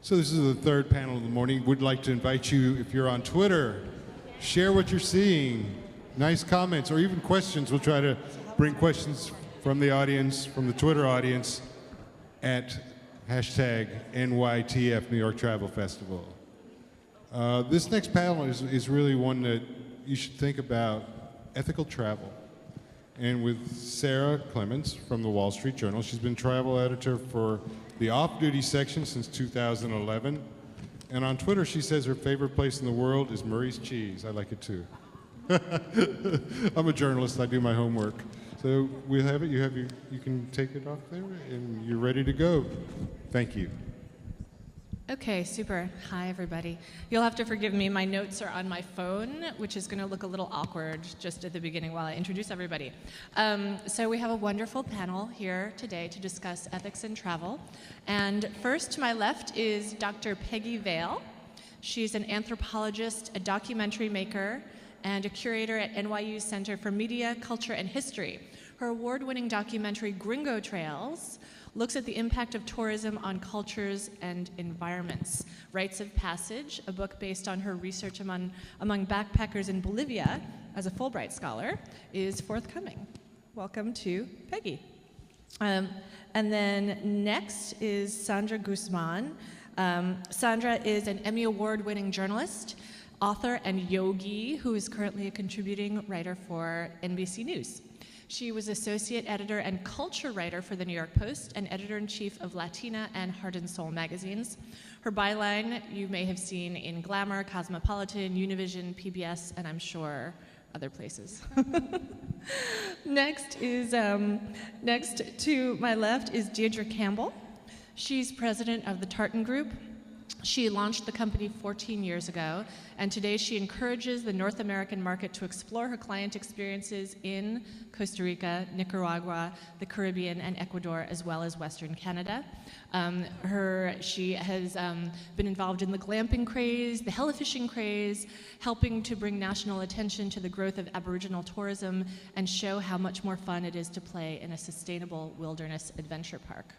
So this is the third panel of the morning. We'd like to invite you, if you're on Twitter, share what you're seeing, nice comments, or even questions. We'll try to bring questions from the audience, from the Twitter audience, at hashtag NYTF, New York Travel Festival. This next panel is really one that you should think about ethical travel. And with Sara Clemence from the Wall Street Journal. She's been travel editor for the off-duty section since 2011. And on Twitter, she says her favorite place in the world is Murray's Cheese. I like it too. I'm a journalist, I do my homework. So we'll have it, you can take it off there, and you're ready to go. Thank you. Okay, super. Hi, everybody. You'll have to forgive me. My notes are on my phone, which is going to look a little awkward just at the beginning while I introduce everybody. So we have a wonderful panel here today to discuss ethics in travel. And first to my left is Dr. Pegi Vail. She's an anthropologist, a documentary maker, and a curator at NYU's Center for Media, Culture, and History. Her award-winning documentary, Gringo Trails, looks at the impact of tourism on cultures and environments. Rites of Passage, a book based on her research among backpackers in Bolivia as a Fulbright scholar, is forthcoming. Welcome to Pegi. And then next is Sandra Guzman. Sandra is an Emmy Award-winning journalist, author, and yogi who is currently a contributing writer for NBC News. She was associate editor and culture writer for the New York Post and editor-in-chief of Latina and Heart and Soul magazines. Her byline you may have seen in Glamour, Cosmopolitan, Univision, PBS, and I'm sure other places. Next to my left is Deirdre Campbell. She's president of the Tartan Group. She launched the company 14 years ago, and today she encourages the North American market to explore her client experiences in Costa Rica, Nicaragua, the Caribbean, and Ecuador, as well as Western Canada. She has been involved in the glamping craze, the heli-fishing craze, helping to bring national attention to the growth of Aboriginal tourism and show how much more fun it is to play in a sustainable wilderness adventure park.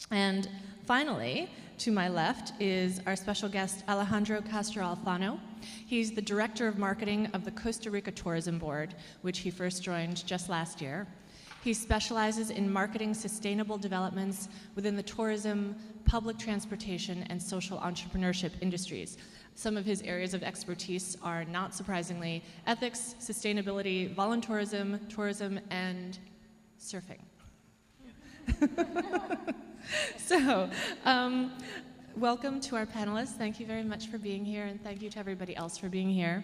And finally, to my left is our special guest, Alejandro Castro Alfaro. He's the Director of Marketing of the Costa Rica Tourism Board, which he first joined just last year. He specializes in marketing sustainable developments within the tourism, public transportation, and social entrepreneurship industries. Some of his areas of expertise are, not surprisingly, ethics, sustainability, voluntourism, tourism, and surfing. So, welcome to our panelists. Thank you very much for being here, and thank you to everybody else for being here.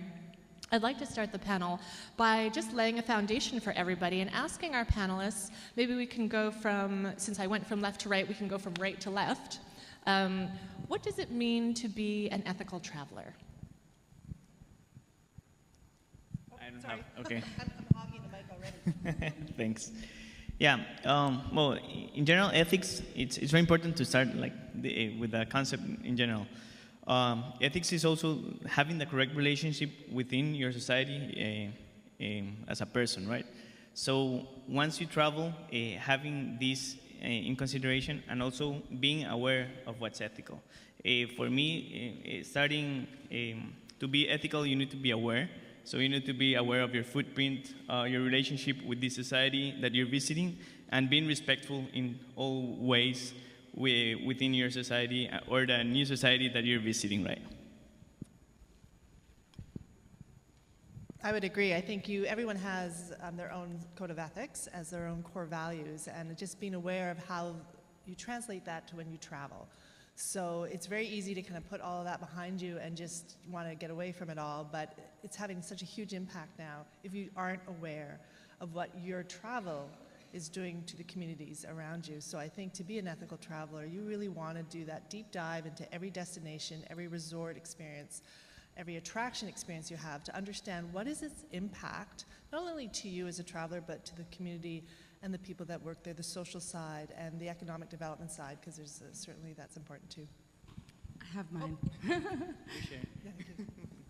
I'd like to start the panel by just laying a foundation for everybody and asking our panelists, maybe we can go from, since I went from left to right, we can go from right to left. What does it mean to be an ethical traveler? Sorry. Okay. I'm hogging the mic already. Thanks. Yeah, well, in general, ethics, it's very important to start with the concept in general. Ethics is also having the correct relationship within your society as a person, right? So once you travel, having this in consideration and also being aware of what's ethical. For me, starting to be ethical, you need to be aware. So you need to be aware of your footprint, your relationship with the society that you're visiting, and being respectful in all ways within your society or the new society that you're visiting, right? I would agree. I think everyone has their own code of ethics as their own core values, and just being aware of how you translate that to when you travel. So it's very easy to kind of put all of that behind you and just want to get away from it all, but it's having such a huge impact now if you aren't aware of what your travel is doing to the communities around you. So I think to be an ethical traveler, you really want to do that deep dive into every destination, every resort experience, every attraction experience you have to understand what is its impact, not only to you as a traveler, but to the community and the people that work there, the social side and the economic development side, because there's certainly that's important too. I have mine. Yeah,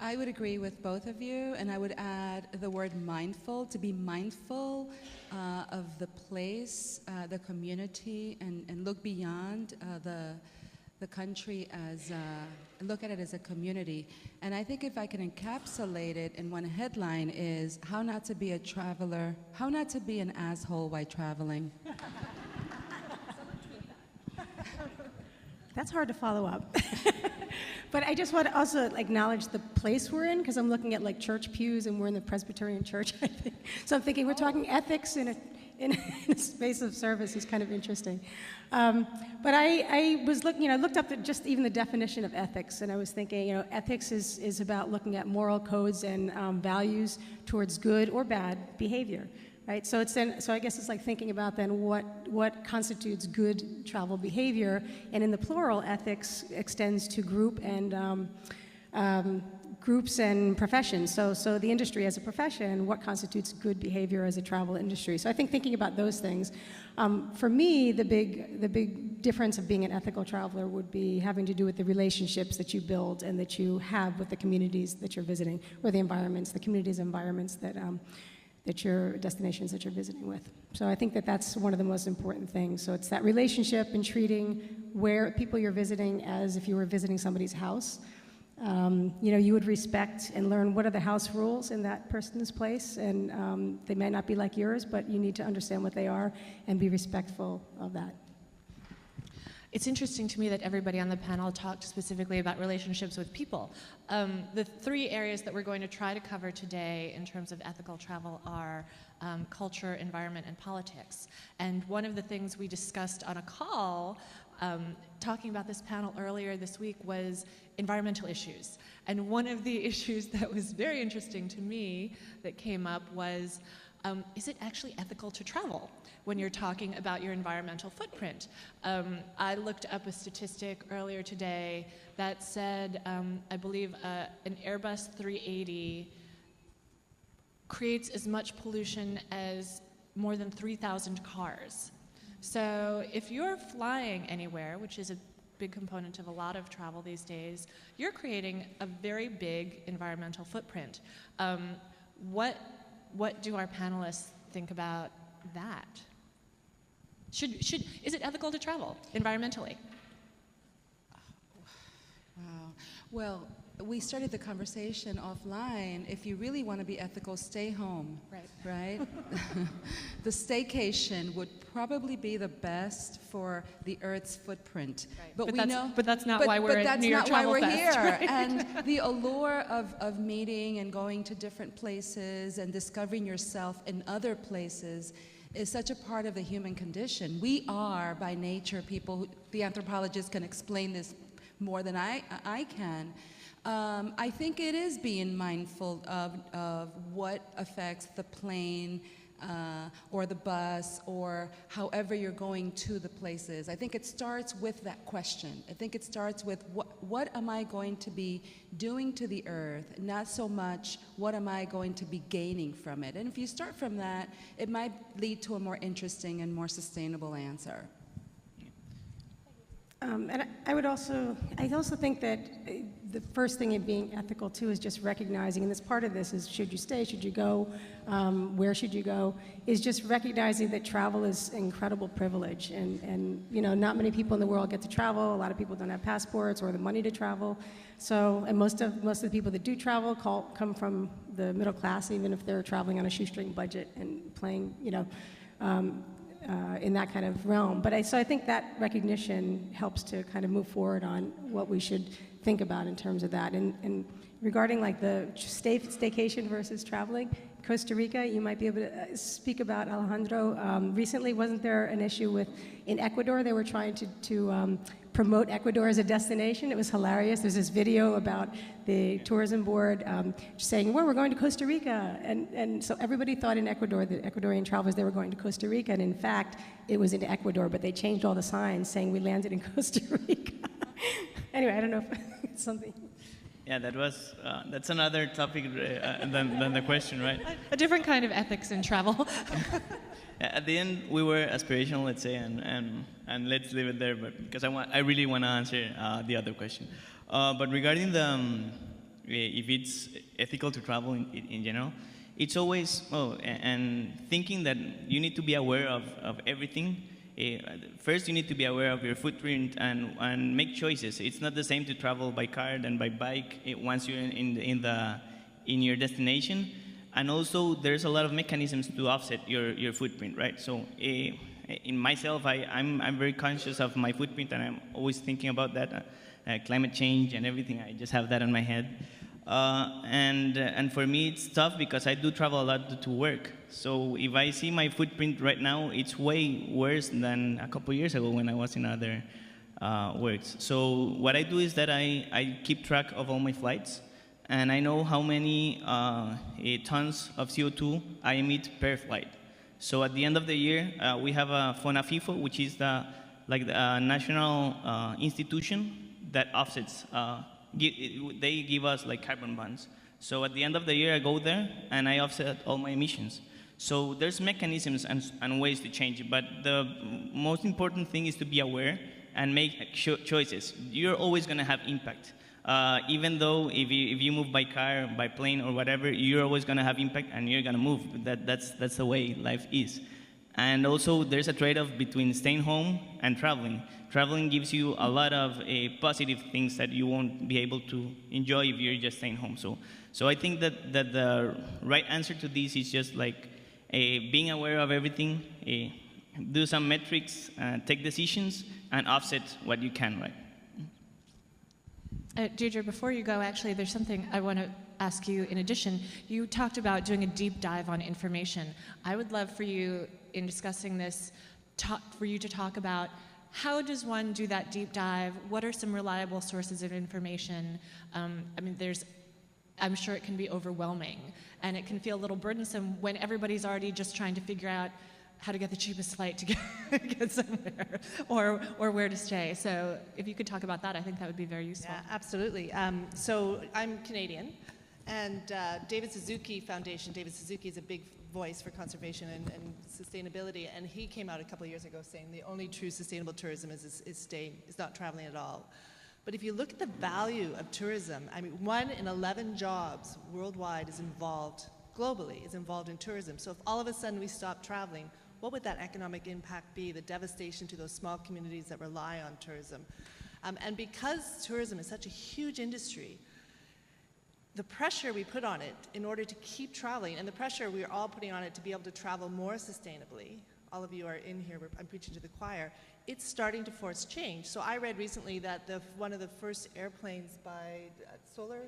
I would agree with both of you, and I would add the word mindful, to be mindful of the place, the community, and look beyond the country as, look at it as a community. And I think if I can encapsulate it in one headline is how not to be a traveler, how not to be an asshole while traveling. That's hard to follow up. But I just want to also acknowledge the place we're in, because I'm looking at like church pews and we're in the Presbyterian church, I think. So I'm thinking we're talking ethics in a space of service is kind of interesting. But I was looking, I looked up just even the definition of ethics, and I was thinking, ethics is about looking at moral codes and values towards good or bad behavior. Right, so I guess it's like thinking about then what constitutes good travel behavior, and in the plural, ethics extends to groups and professions. So the industry as a profession, what constitutes good behavior as a travel industry? So I think thinking about those things, for me, the big difference of being an ethical traveler would be having to do with the relationships that you build and that you have with the communities that you're visiting, or the environments, the communities' environments that your destinations that you're visiting with. So I think that's one of the most important things. So it's that relationship and treating where people you're visiting as if you were visiting somebody's house. You would respect and learn what are the house rules in that person's place, and they may not be like yours, but you need to understand what they are and be respectful of that. It's interesting to me that everybody on the panel talked specifically about relationships with people. The three areas that we're going to try to cover today in terms of ethical travel are culture, environment, and politics. And one of the things we discussed on a call talking about this panel earlier this week was environmental issues. And one of the issues that was very interesting to me that came up was, is it actually ethical to travel when you're talking about your environmental footprint? I looked up a statistic earlier today that said, I believe an Airbus 380 creates as much pollution as more than 3,000 cars. So if you're flying anywhere, which is a big component of a lot of travel these days, you're creating a very big environmental footprint. What do our panelists think about that? Is it ethical to travel environmentally? Wow. Well, we started the conversation offline. If you really want to be ethical, stay home. Right? The staycation would probably be the best for the Earth's footprint. Right. But that's not why we're at New York Travel Fest. Here. Right? And the allure of meeting and going to different places and discovering yourself in other places is such a part of the human condition. We are, by nature, people, the anthropologists can explain this more than I can. I think it is being mindful of what affects the plane or the bus or however you're going to the places. I think it starts with that question. I think it starts with what am I going to be doing to the earth, not so much what am I going to be gaining from it. And if you start from that, it might lead to a more interesting and more sustainable answer. And I also think that the first thing in being ethical too is just recognizing, and this part of this is should you stay, should you go, where should you go, is just recognizing that travel is an incredible privilege, and not many people in the world get to travel. A lot of people don't have passports or the money to travel. So, and most of the people that do travel come from the middle class, even if they're traveling on a shoestring budget and playing, in that kind of realm. But I think that recognition helps to kind of move forward on what we should think about in terms of that. And regarding like the staycation versus traveling, Costa Rica, you might be able to speak about, Alejandro. Recently, wasn't there an issue in Ecuador? They were trying to promote Ecuador as a destination. It was hilarious. There's this video about the tourism board saying, well, we're going to Costa Rica. And so everybody thought in Ecuador, the Ecuadorian travelers, they were going to Costa Rica. And in fact, it was into Ecuador, but they changed all the signs saying we landed in Costa Rica. Anyway, I don't know if it's something. Yeah, that's another topic than the question, right? A different kind of ethics in travel. At the end, we were aspirational, let's say, and let's leave it there, but because I really want to answer the other question. But regarding if it's ethical to travel in general, it's always and thinking that you need to be aware of everything first you need to be aware of your footprint and make choices. It's not the same to travel by car than by bike once you're in your destination. And also, there's a lot of mechanisms to offset your footprint, right? So in myself, I'm very conscious of my footprint, and I'm always thinking about that, climate change and everything. I just have that in my head. And for me, it's tough because I do travel a lot to work. So if I see my footprint right now, it's way worse than a couple years ago when I was in other works. So what I do is that I keep track of all my flights, and I know how many tons of CO2 I emit per flight. So at the end of the year, we have a FONAFIFO, which is the national institution that offsets. They give us like carbon bonds. So at the end of the year, I go there and I offset all my emissions. So there's mechanisms and ways to change it, but the most important thing is to be aware and make choices. You're always going to have impact. Even though if you move by car, by plane, or whatever, you're always going to have impact and you're going to move. That's the way life is. And also, there's a trade-off between staying home and traveling. Traveling gives you a lot of positive things that you won't be able to enjoy if you're just staying home. So I think that the right answer to this is just like being aware of everything, do some metrics, take decisions, and offset what you can, right? Deirdre, before you go, actually, there's something I want to ask you in addition. You talked about doing a deep dive on information. I would love for you, in discussing this, for you to talk about how does one do that deep dive? What are some reliable sources of information? I mean, I'm sure it can be overwhelming, and it can feel a little burdensome when everybody's already just trying to figure out how to get the cheapest flight to get somewhere, or where to stay. So if you could talk about that, I think that would be very useful. Yeah, absolutely. So I'm Canadian, and David Suzuki Foundation. David Suzuki is a big voice for conservation and sustainability, and he came out a couple of years ago saying the only true sustainable tourism is not traveling at all. But if you look at the value of tourism, I mean, 1 in 11 jobs worldwide is involved, globally, is involved in tourism. So if all of a sudden we stop traveling, what would that economic impact be, the devastation to those small communities that rely on tourism? And because tourism is such a huge industry, the pressure we put on it in order to keep traveling, and the pressure we are all putting on it to be able to travel more sustainably, all of you are in here, I'm preaching to the choir, it's starting to force change. So I read recently that one of the first airplanes by solar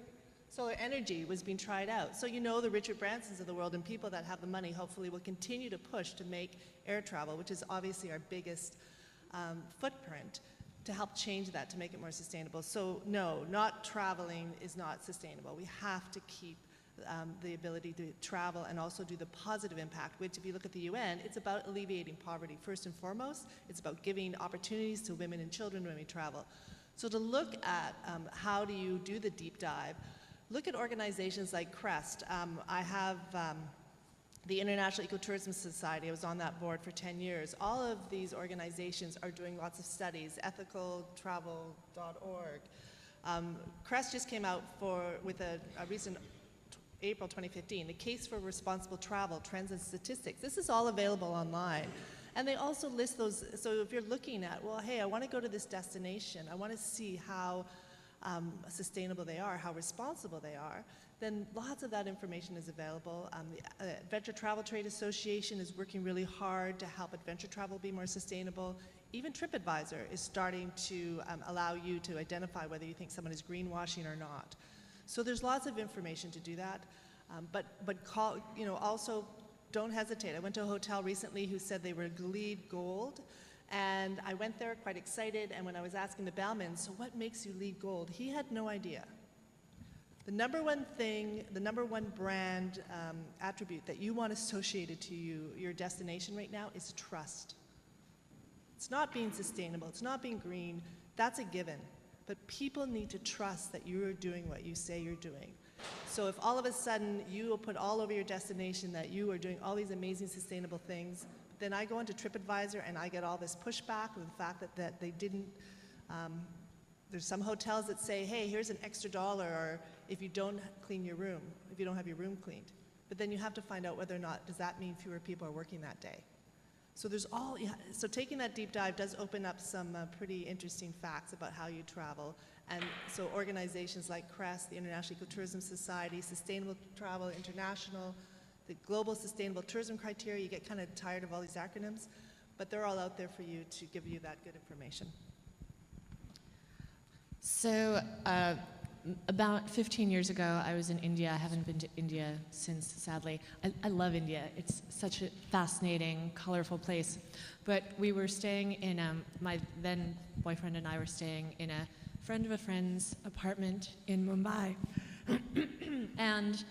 energy was being tried out. So you know the Richard Bransons of the world and people that have the money hopefully will continue to push to make air travel, which is obviously our biggest footprint, to help change that, to make it more sustainable. So no, not traveling is not sustainable. We have to keep the ability to travel and also do the positive impact, which if you look at the UN, it's about alleviating poverty. First and foremost, it's about giving opportunities to women and children when we travel. So to look at how do you do the deep dive, look at organizations like CREST. I have the International Ecotourism Society. I was on that board for 10 years. All of these organizations are doing lots of studies, ethicaltravel.org. CREST just came out with a recent April 2015, The Case for Responsible Travel, Trends and Statistics. This is all available online. And they also list those, so if you're looking at, well, hey, I want to go to this destination, I want to see how sustainable they are, how responsible they are, then lots of that information is available. The Adventure Travel Trade Association is working really hard to help adventure travel be more sustainable. Even TripAdvisor is starting to allow you to identify whether you think someone is greenwashing or not. So there's lots of information to do that, but also don't hesitate. I went to a hotel recently who said they were LEED Gold, and I went there quite excited, and when I was asking the bellman, so what makes you LEED Gold? He had no idea. The number one thing, the number one brand attribute that you want associated to your destination right now is trust. It's not being sustainable, it's not being green, that's a given. But people need to trust that you are doing what you say you're doing. So if all of a sudden you will put all over your destination that you are doing all these amazing sustainable things, then I go into TripAdvisor and I get all this pushback with the fact that they didn't, there's some hotels that say, hey, here's an extra $1 or if you don't clean your room, if you don't have your room cleaned. But then you have to find out whether or not, does that mean fewer people are working that day? So there's all, yeah, so taking that deep dive does open up some pretty interesting facts about how you travel. And so organizations like CREST, the International Ecotourism Society, Sustainable Travel International, the Global Sustainable Tourism Criteria, you get kind of tired of all these acronyms, but they're all out there for you to give you that good information. So about 15 years ago, I was in India. I haven't been to India since, sadly. I love India. It's such a fascinating, colorful place. But we were staying in, my then boyfriend and I were staying in a friend of a friend's apartment in Mumbai. And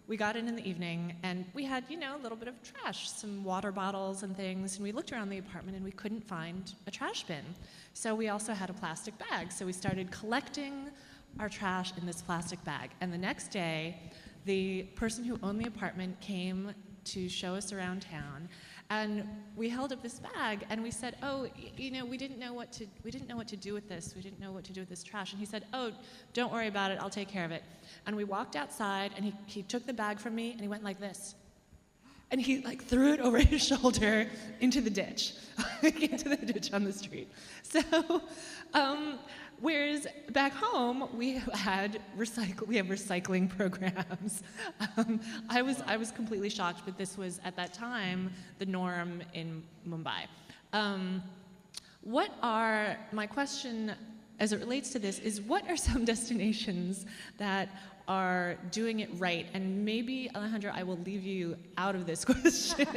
we got in the evening, and we had, you know, a little bit of trash, some water bottles and things, and we looked around the apartment and we couldn't find a trash bin. So we also had a plastic bag. So we started collecting our trash in this plastic bag. And the next day, the person who owned the apartment came to show us around town, and we held up this bag and we said, "Oh, you know, we didn't know what to do with this. We didn't know what to do with this trash." And he said, "Oh, don't worry about it. I'll take care of it." And we walked outside, and he took the bag from me and he went like this. And he like threw it over his shoulder into the ditch, into the ditch on the street. So, whereas back home we have recycling programs. I was completely shocked, but this was at that time the norm in Mumbai. My question as it relates to this is, what are some destinations that are doing it right? And maybe, Alejandro, I will leave you out of this question.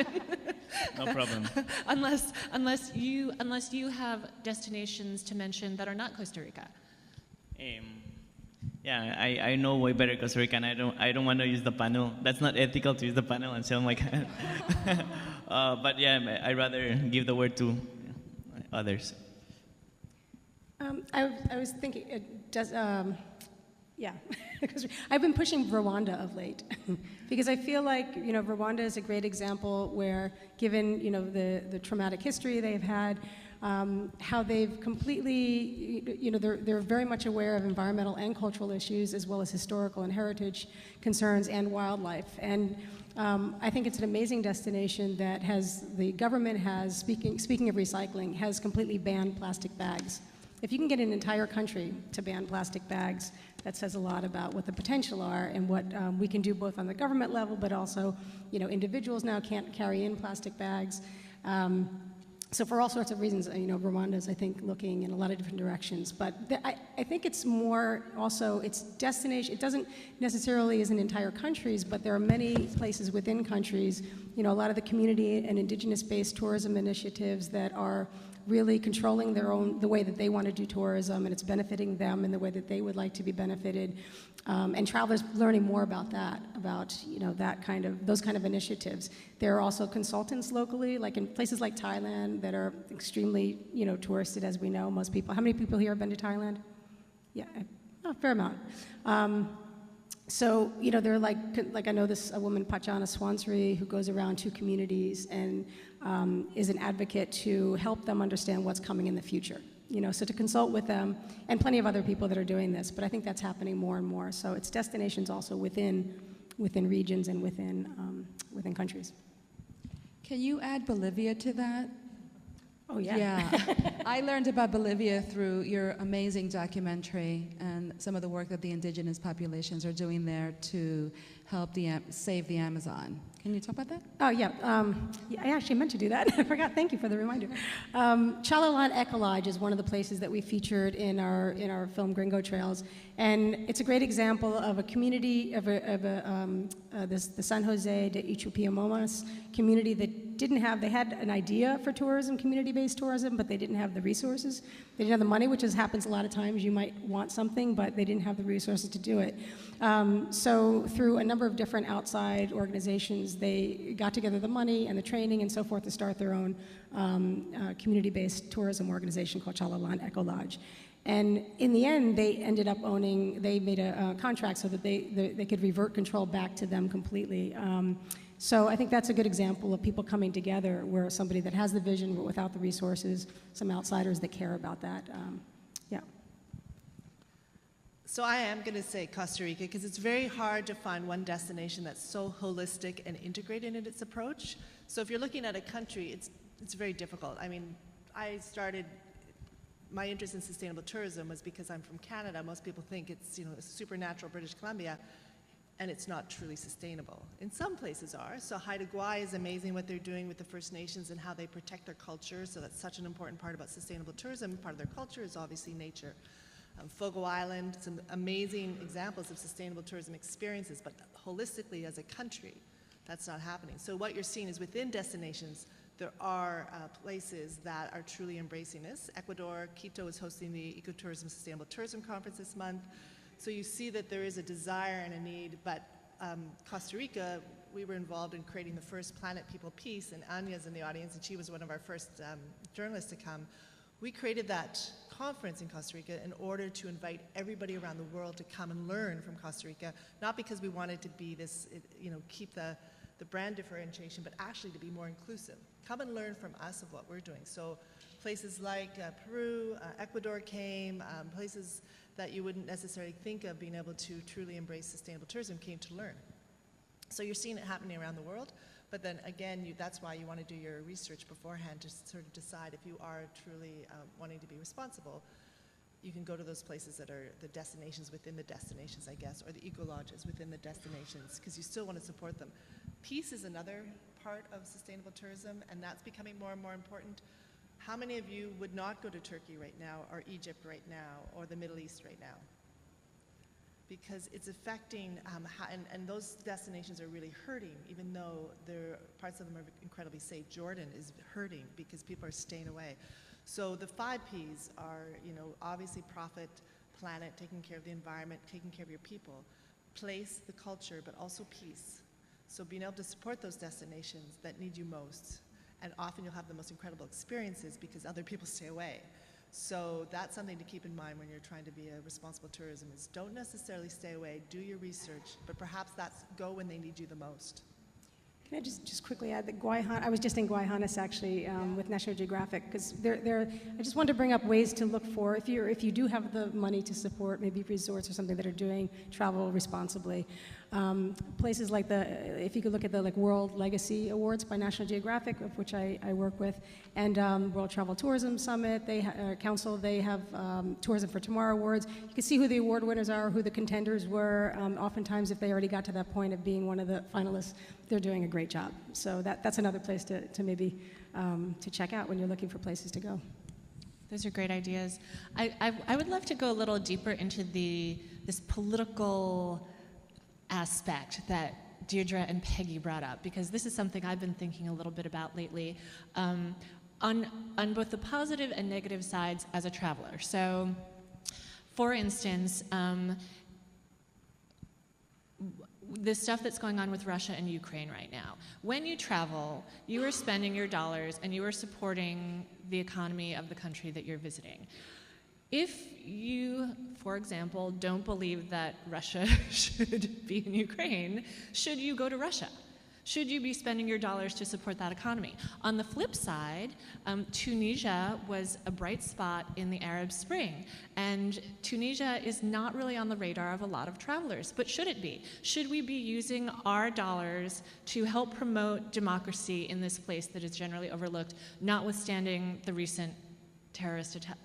No problem. unless you have destinations to mention that are not Costa Rica. Yeah, I know way better Costa Rica, and I don't want to use the panel. That's not ethical to use the panel and sell my but yeah, I'd rather give the word to others. I was thinking, yeah, I've been pushing Rwanda of late because I feel like, you know, Rwanda is a great example where, given, you know, the traumatic history they've had, how they've completely, you know, they're very much aware of environmental and cultural issues, as well as historical and heritage concerns and wildlife. And I think it's an amazing destination that the government has, speaking of recycling, has completely banned plastic bags. If you can get an entire country to ban plastic bags, that says a lot about what the potential are and what we can do both on the government level, but also, you know, individuals now can't carry in plastic bags. So for all sorts of reasons, you know, Rwanda is, I think, looking in a lot of different directions. But I think it's more also, it's destination. It doesn't necessarily isn't entire countries, but there are many places within countries, you know, a lot of the community and indigenous-based tourism initiatives that are really controlling the way that they want to do tourism, and it's benefiting them in the way that they would like to be benefited. And travelers learning more about that, about, you know, those kind of initiatives. There are also consultants locally, like in places like Thailand, that are extremely, you know, touristed, as we know. Most people. How many people here have been to Thailand? Yeah, a fair amount. So, you know, they're like I know a woman, Pachana Swansri, who goes around to communities and is an advocate to help them understand what's coming in the future. You know, so to consult with them, and plenty of other people that are doing this, but I think that's happening more and more. So it's destinations also within regions and within countries. Can you add Bolivia to that? Oh, yeah. Yeah. I learned about Bolivia through your amazing documentary and some of the work that the indigenous populations are doing there to help save the Amazon. Can you talk about that? Oh, yeah. I actually meant to do that. I forgot. Thank you for the reminder. Chalalan Ecolodge is one of the places that we featured in our film Gringo Trails. And it's a great example of a community, the San Jose de Ichupiamomas community that they had an idea for tourism, community-based tourism, but they didn't have the resources. They didn't have the money, which happens a lot of times. You might want something, but they didn't have the resources to do it. So through a number of different outside organizations, they got together the money and the training and so forth to start their own community-based tourism organization called Chalalan Ecolodge. And in the end, they ended up they made a contract so that they could revert control back to them completely. So I think that's a good example of people coming together, where somebody that has the vision but without the resources, some outsiders that care about that. Yeah. So I am going to say Costa Rica, because it's very hard to find one destination that's so holistic and integrated in its approach. So if you're looking at a country, it's it's very difficult. I mean, my interest in sustainable tourism was because I'm from Canada. Most people think it's, you know, supernatural British Columbia, and it's not truly sustainable. In some places are. So Haida Gwaii is amazing what they're doing with the First Nations and how they protect their culture. So that's such an important part about sustainable tourism. Part of their culture is obviously nature. Fogo Island, some amazing examples of sustainable tourism experiences, but holistically as a country, that's not happening. So what you're seeing is within destinations, there are places that are truly embracing this. Ecuador, Quito is hosting the Ecotourism Sustainable Tourism Conference this month. So you see that there is a desire and a need, but Costa Rica, we were involved in creating the first Planet People Peace, and Anya's in the audience, and she was one of our first journalists to come. We created that conference in Costa Rica in order to invite everybody around the world to come and learn from Costa Rica, not because we wanted to be this, you know, keep the brand differentiation, but actually to be more inclusive. Come and learn from us of what we're doing. So places like Peru, Ecuador came, places that you wouldn't necessarily think of being able to truly embrace sustainable tourism came to learn. So you're seeing it happening around the world, but then again, that's why you want to do your research beforehand to sort of decide if you are truly wanting to be responsible. You can go to those places that are the destinations within the destinations, I guess, or the eco-lodges within the destinations, because you still want to support them. Peace is another part of sustainable tourism, and that's becoming more and more important. How many of you would not go to Turkey right now, or Egypt right now, or the Middle East right now? Because it's affecting, and those destinations are really hurting, even though parts of them are incredibly safe. Jordan is hurting because people are staying away. So the 5 Ps are, you know, obviously profit, planet, taking care of the environment, taking care of your people, place, the culture, but also peace. So being able to support those destinations that need you most, and often you'll have the most incredible experiences because other people stay away. So that's something to keep in mind when you're trying to be a responsible tourism is don't necessarily stay away, do your research, but perhaps go when they need you the most. Can I just quickly add that I was just in Guayhanas actually with National Geographic, because I just wanted to bring up ways to look for, if you do have the money to support maybe resorts or something that are doing travel responsibly. Places like if you could look at the World Legacy Awards by National Geographic, of which I work with, and World Travel Tourism Summit, Council, they have Tourism for Tomorrow Awards. You can see who the award winners are, who the contenders were. Oftentimes, if they already got to that point of being one of the finalists, they're doing a great job. So that's another place to maybe to check out when you're looking for places to go. Those are great ideas. I would love to go a little deeper into this political aspect that Deirdre and Pegi brought up, because this is something I've been thinking a little bit about lately, on both the positive and negative sides as a traveler. So, for instance, the stuff that's going on with Russia and Ukraine right now. When you travel, you are spending your dollars and you are supporting the economy of the country that you're visiting. If you, for example, don't believe that Russia should be in Ukraine, should you go to Russia? Should you be spending your dollars to support that economy? On the flip side, Tunisia was a bright spot in the Arab Spring, and Tunisia is not really on the radar of a lot of travelers, but should it be? Should we be using our dollars to help promote democracy in this place that is generally overlooked, notwithstanding the recent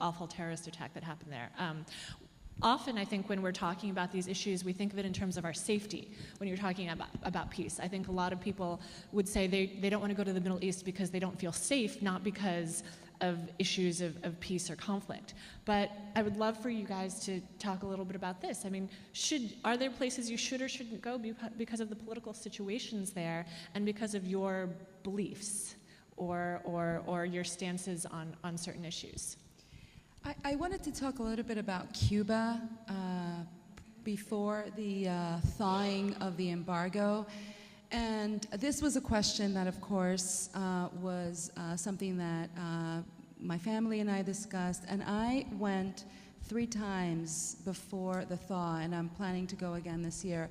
awful terrorist attack that happened there? Often, I think, when we're talking about these issues, we think of it in terms of our safety. When you're talking about peace, I think a lot of people would say they don't want to go to the Middle East because they don't feel safe, not because of issues of peace or conflict. But I would love for you guys to talk a little bit about this. I mean, are there places you should or shouldn't go because of the political situations there and because of your beliefs or your stances on certain issues? I wanted to talk a little bit about Cuba before the thawing of the embargo. And this was a question that, of course, was something that my family and I discussed. And I went 3 times before the thaw, and I'm planning to go again this year.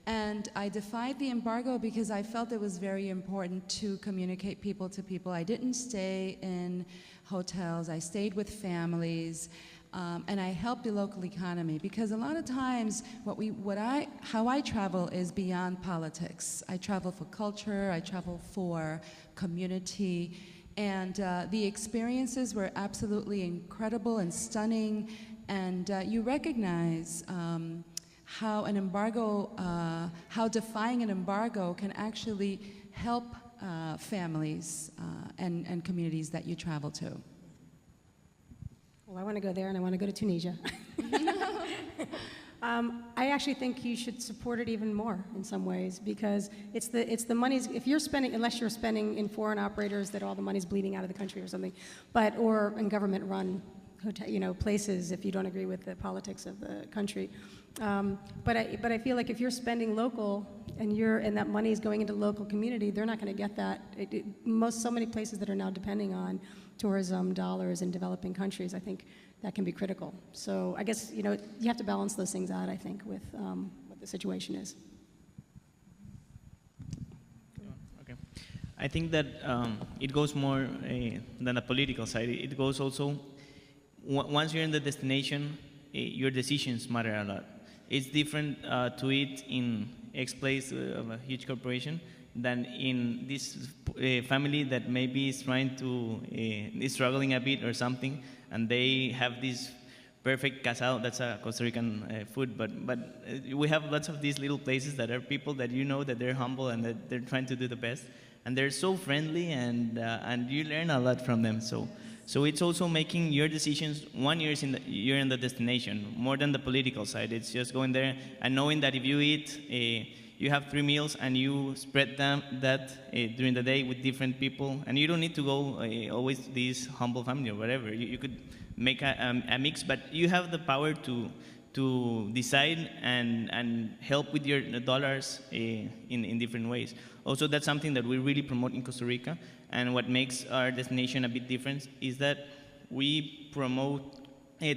And I defied the embargo because I felt it was very important to communicate people to people. I didn't stay in hotels. I stayed with families, and I helped the local economy, because a lot of times how I travel is beyond politics. I travel for culture, I travel for community, And the experiences were absolutely incredible and stunning. And you recognize how an embargo, how defying an embargo can actually help families and communities that you travel to. Well, I want to go there, and I want to go to Tunisia. I actually think you should support it even more in some ways, because it's the money's, if you're spending, unless you're spending in foreign operators that all the money's bleeding out of the country or something, or in government-run hotel, places, if you don't agree with the politics of the country. But I feel like if you're spending local and that money is going into local community, they're not going to get that. So many places that are now depending on tourism dollars in developing countries, I think that can be critical. So I guess, you have to balance those things out, I think, with what the situation is. Okay. I think that it goes more than the political side. It goes also, once you're in the destination, your decisions matter a lot. It's different to eat in X place of a huge corporation than in this family that maybe is trying to, is struggling a bit or something, and they have this perfect casado. That's a Costa Rican food, but we have lots of these little places that are people that that they're humble and that they're trying to do the best, and they're so friendly, and you learn a lot from them. So it's also making your decisions. You're in the destination more than the political side. It's just going there and knowing that if you eat, you have 3 meals and you spread that during the day with different people, and you don't need to go always to this humble family or whatever. You could make a mix, but you have the power to decide and help with your dollars in different ways. Also, that's something that we really promote in Costa Rica, and what makes our destination a bit different is that we promote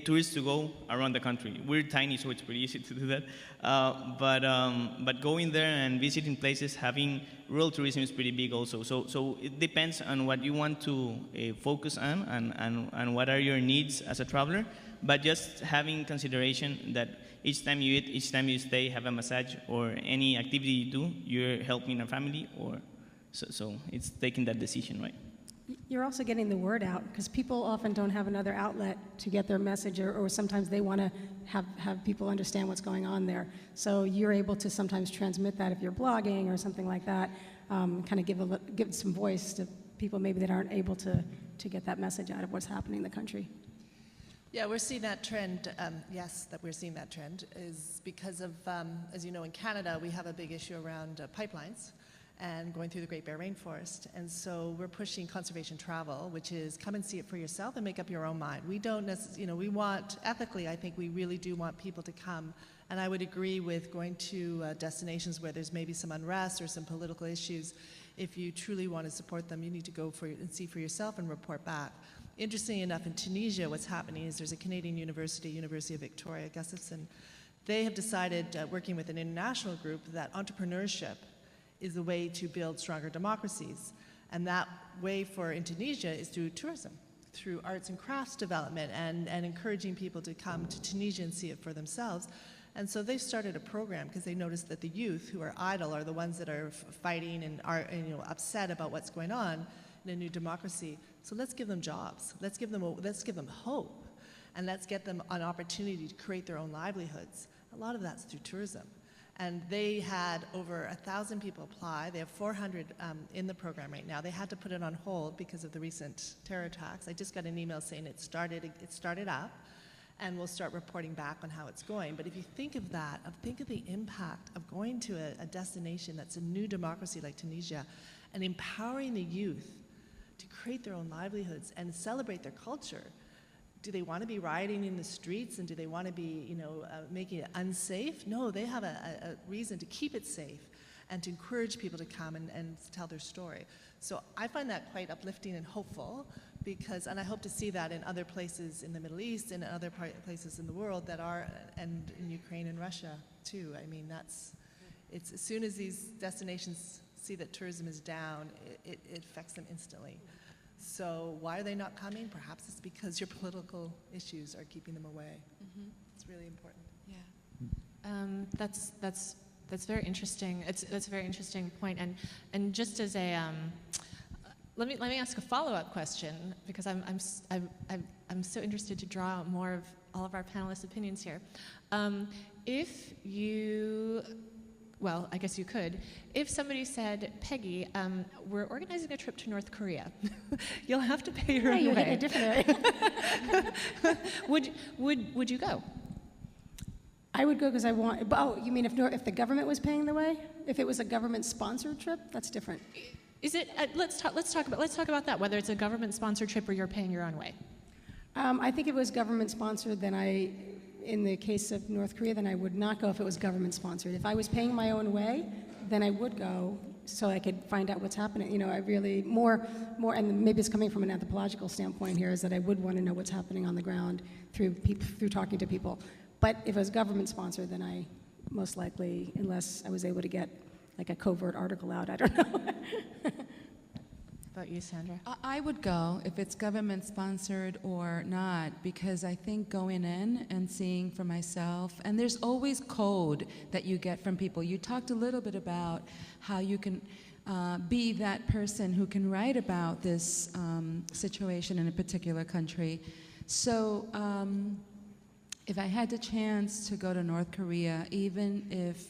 tourists to go around the country. We're tiny, so it's pretty easy to do that. But going there and visiting places, having rural tourism is pretty big also. So it depends on what you want to focus on and what are your needs as a traveler. But just having consideration that each time you eat, each time you stay, have a massage, or any activity you do, you're helping a family, or so it's taking that decision, right? You're also getting the word out, because people often don't have another outlet to get their message, or sometimes they want to have people understand what's going on there. So you're able to sometimes transmit that if you're blogging or something like that, kind of give some voice to people maybe that aren't able to get that message out of what's happening in the country. Yeah, we're seeing that trend. Yes, that we're seeing that trend is because of, as you know, in Canada, we have a big issue around pipelines and going through the Great Bear Rainforest. And so we're pushing conservation travel, which is come and see it for yourself and make up your own mind. We don't necessarily, we want, ethically, I think we really do want people to come. And I would agree with going to destinations where there's maybe some unrest or some political issues. If you truly want to support them, you need to go and see for yourself and report back. Interestingly enough, in Tunisia, what's happening is there's a Canadian university, University of Victoria, Gustafson. They have decided, working with an international group, that entrepreneurship is the way to build stronger democracies. And that way in Tunisia is through tourism, through arts and crafts development, and encouraging people to come to Tunisia and see it for themselves. And so they've started a program because they noticed that the youth who are idle are the ones that are fighting and are upset about what's going on in a new democracy. So let's give them jobs. Let's give them hope, and let's get them an opportunity to create their own livelihoods. A lot of that's through tourism. And they had over 1,000 people apply. They have 400 in the program right now. They had to put it on hold because of the recent terror attacks. I just got an email saying it started up, and we'll start reporting back on how it's going. But if you think of that, think of the impact of going to a destination that's a new democracy like Tunisia and empowering the youth to create their own livelihoods and celebrate their culture. Do they want to be rioting in the streets, and do they want to be, making it unsafe? No, they have a reason to keep it safe and to encourage people to come and tell their story. So I find that quite uplifting and hopeful, and I hope to see that in other places in the Middle East and other places in the world and in Ukraine and Russia too. I mean, it's as soon as these destinations see that tourism is down, it affects them instantly. So why are they not coming? Perhaps it's because your political issues are keeping them away. Mm-hmm. It's really important. Yeah. That's very interesting. That's a very interesting point. And just as let me ask a follow-up question, because I'm so interested to draw out more of all of our panelists' opinions here. If you, well, I guess you could, if somebody said, Pegi, we're organizing a trip to North Korea, you'll have to pay your own way. Hit a different area. Would you go? I would go because I want. Oh, you mean if the government was paying the way? If it was a government-sponsored trip, that's different. Is it? Let's talk about that. Whether it's a government-sponsored trip or you're paying your own way. I think if it was government-sponsored, then in the case of North Korea, then I would not go if it was government-sponsored. If I was paying my own way, then I would go so I could find out what's happening. You know, I really more, and maybe it's coming from an anthropological standpoint here, is that I would want to know what's happening on the ground through talking to people. But if it was government-sponsored, then I most likely, unless I was able to get like a covert article out, I don't know. About you, Sandra? I would go if it's government-sponsored or not, because I think going in and seeing for myself, and there's always code that you get from people. You talked a little bit about how you can be that person who can write about this situation in a particular country. So if I had the chance to go to North Korea, even if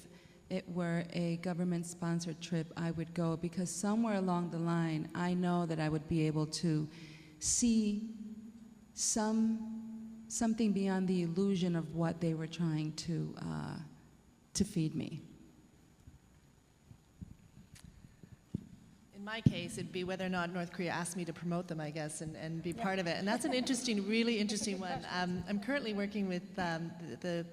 it were a government-sponsored trip, I would go, because somewhere along the line, I know that I would be able to see something beyond the illusion of what they were trying to feed me. In my case, it'd be whether or not North Korea asked me to promote them, I guess, and be part of it. And that's an interesting, really interesting one. I'm currently working with the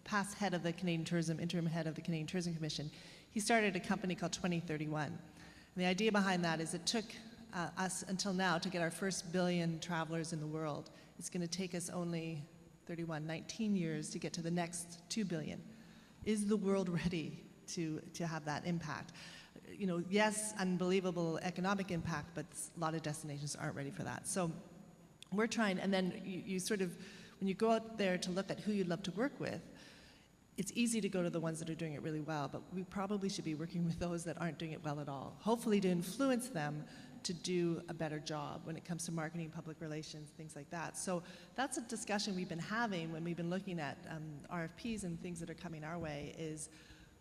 past head of the Canadian Tourism, interim head of the Canadian Tourism Commission. He started a company called 2031. And the idea behind that is it took us until now to get our first 1 billion travelers in the world. It's going to take us only 19 years to get to the next 2 billion. Is the world ready to have that impact? You know, yes, unbelievable economic impact, but a lot of destinations aren't ready for that. So we're trying, and then you sort of, when you go out there to look at who you'd love to work with, it's easy to go to the ones that are doing it really well, but we probably should be working with those that aren't doing it well at all, hopefully to influence them to do a better job when it comes to marketing, public relations, things like that. So that's a discussion we've been having when we've been looking at RFPs and things that are coming our way, is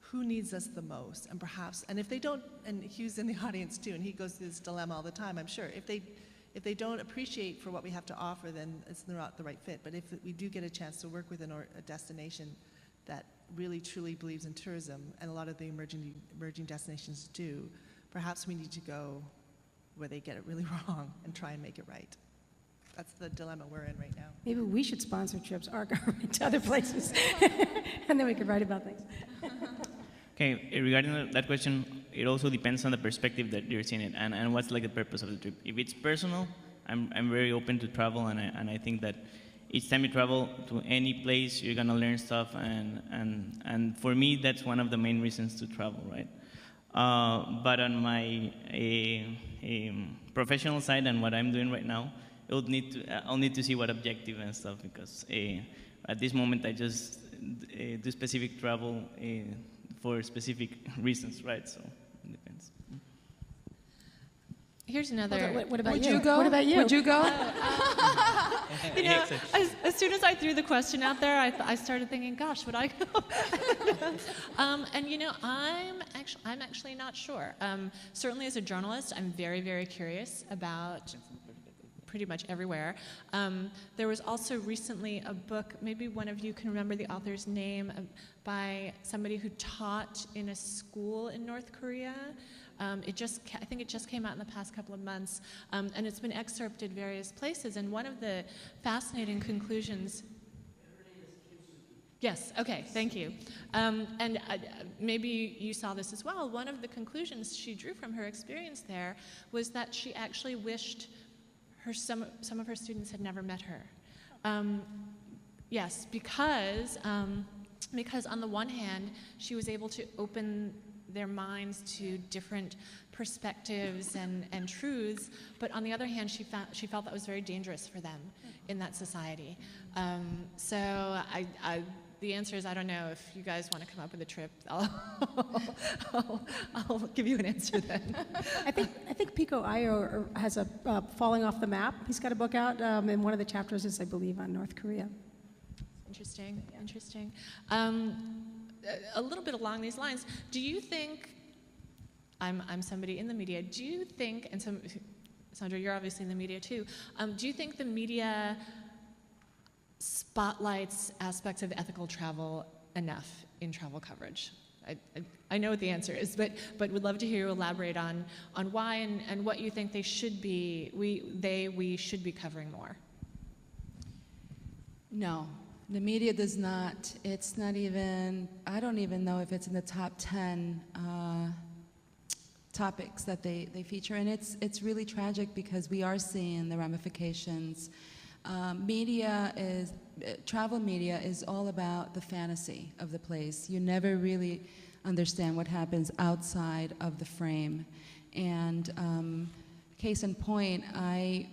who needs us the most? And perhaps, and if they don't, and Hugh's in the audience too, and he goes through this dilemma all the time, I'm sure, if they don't appreciate for what we have to offer, then it's not the right fit. But if we do get a chance to work with a destination that really truly believes in tourism, and a lot of the emerging destinations do, perhaps we need to go where they get it really wrong and try and make it right. That's the dilemma we're in right now. Maybe we should sponsor trips, our government, to other places, and then we could write about things. Okay, regarding that question, it also depends on the perspective that you're seeing it, and what's like the purpose of the trip. If it's personal, I'm very open to travel, and I think that each time you travel to any place, you're gonna learn stuff, and for me, that's one of the main reasons to travel, right? But on my professional side and what I'm doing right now, I'll need to see what objective and stuff, because at this moment I just do specific travel for specific reasons, right? So it depends. Here's another. What about Would you? you go? What about you? Would you go? You know, as soon as I threw the question out there, I started thinking, gosh, would I go? And you know, I'm actually not sure. Certainly as a journalist, I'm very, very curious about pretty much everywhere. There was also recently a book, maybe one of you can remember the author's name, by somebody who taught in a school in North Korea. I think it just came out in the past couple of months, and it's been excerpted various places. And one of the fascinating conclusions. Yes, okay, thank you. And maybe you saw this as well. One of the conclusions she drew from her experience there was that she actually wished some of her students had never met her. Yes, because on the one hand, she was able to open their minds to different perspectives and truths, but on the other hand, she felt that was very dangerous for them in that society. So the answer is I don't know. If you guys want to come up with a trip, I'll give you an answer then. I think Pico Ayo has a Falling Off the Map. He's got a book out, and one of the chapters is, I believe, on North Korea. Interesting, interesting. A little bit along these lines, do you think, I'm somebody in the media, do you think, and Sandra, you're obviously in the media too, do you think the media spotlights aspects of ethical travel enough in travel coverage? I know what the answer is, but would love to hear you elaborate on why and what you think they should be, we should be covering more. No, the media does not. It's not even, I don't even know if it's in the top 10 topics that they feature, and it's really tragic because we are seeing the ramifications. Travel media is all about the fantasy of the place. You never really understand what happens outside of the frame. And case in point, I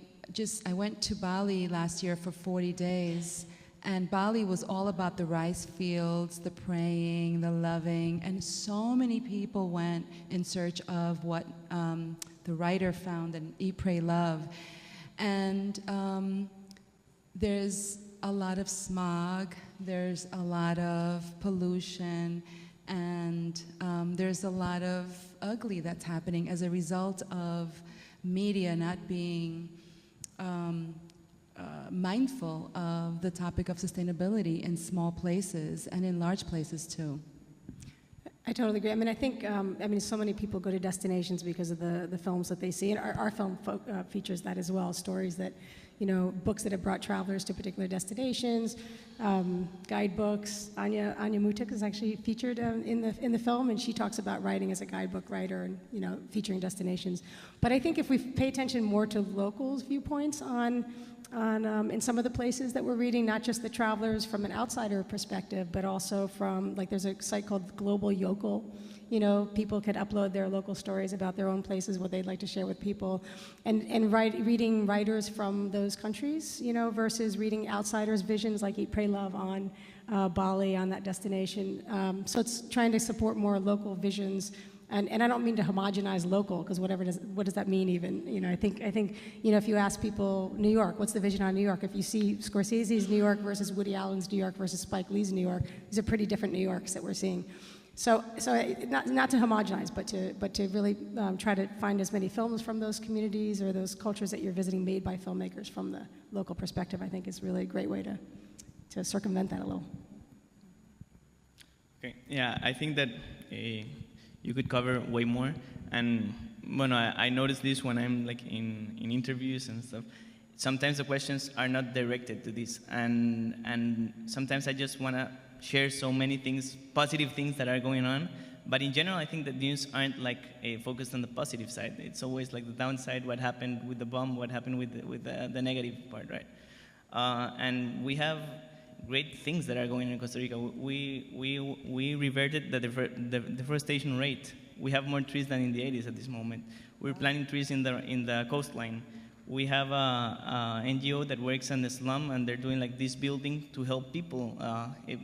went to Bali last year for 40 days, and Bali was all about the rice fields, the praying, the loving, and so many people went in search of what the writer found in Eat, Pray, Love. And there's a lot of smog, there's a lot of pollution, and there's a lot of ugly that's happening as a result of media not being mindful of the topic of sustainability in small places and in large places too. I totally agree. I mean, I think, so many people go to destinations because of the films that they see, and our film features that as well, stories that, books that have brought travelers to particular destinations, guidebooks. Anya Mutik is actually featured in the film, and she talks about writing as a guidebook writer and, featuring destinations. But I think if we pay attention more to locals' viewpoints on in some of the places that we're reading, not just the travelers from an outsider perspective, but also from, there's a site called Global Yokel. People could upload their local stories about their own places, what they'd like to share with people, and reading writers from those countries, versus reading outsiders' visions like Eat, Pray, Love on Bali, on that destination. So it's trying to support more local visions. And I don't mean to homogenize local, because what does that mean even? I think if you ask people, New York, what's the vision on New York? If you see Scorsese's New York versus Woody Allen's New York versus Spike Lee's New York, these are pretty different New Yorks that we're seeing. So not to homogenize, but to really try to find as many films from those communities or those cultures that you're visiting made by filmmakers from the local perspective, I think is really a great way to circumvent that a little. Okay, yeah, I think that you could cover way more. And I notice this when I'm in interviews and stuff. Sometimes the questions are not directed to this, and sometimes I just want to share so many things, positive things that are going on. But in general, I think that news aren't focused on the positive side. It's always the downside, what happened with the bomb, what happened with the negative part, right? And we have great things that are going on in Costa Rica. We reverted the deforestation rate. We have more trees than in the 80s at this moment. We're planting trees in the coastline. We have a NGO that works in the slum, and they're doing this building to help people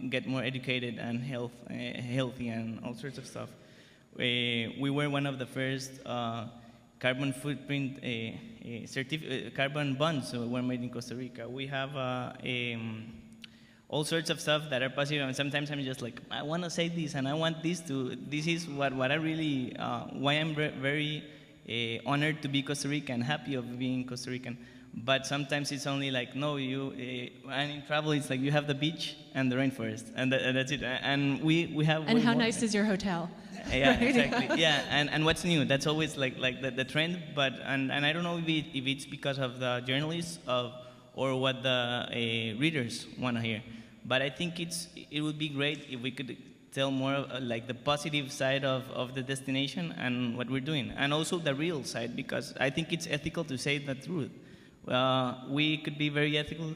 get more educated and healthy and all sorts of stuff. We were one of the first carbon footprint carbon bonds were made in Costa Rica. We have all sorts of stuff that are positive, and sometimes I'm just I want to say this, and I want this is what I really, why I'm very honored to be Costa Rican, happy of being Costa Rican. But sometimes it's only no, and in travel it's you have the beach and the rainforest, and that's it. And we have. And how nice is your hotel? Yeah, right? exactly. Yeah, and what's new? That's always the trend. But and I don't know if it's because of the journalists or what the readers want to hear. But I think it would be great if we could tell more the positive side of the destination and what we're doing, and also the real side, because I think it's ethical to say the truth. We could be very ethical,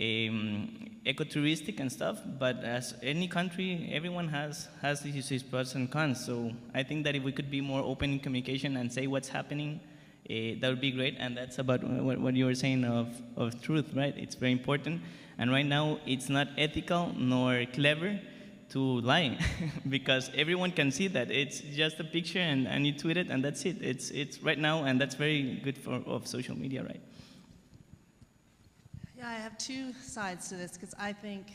ecotouristic and stuff, but as any country, everyone has his pros and cons. So I think that if we could be more open in communication and say what's happening, that would be great. And that's about what you were saying of truth, right? It's very important. And right now, it's not ethical nor clever to lie because everyone can see that. It's just a picture and you tweet it and that's it. It's right now, and that's very good of social media, right? Yeah, I have two sides to this because I think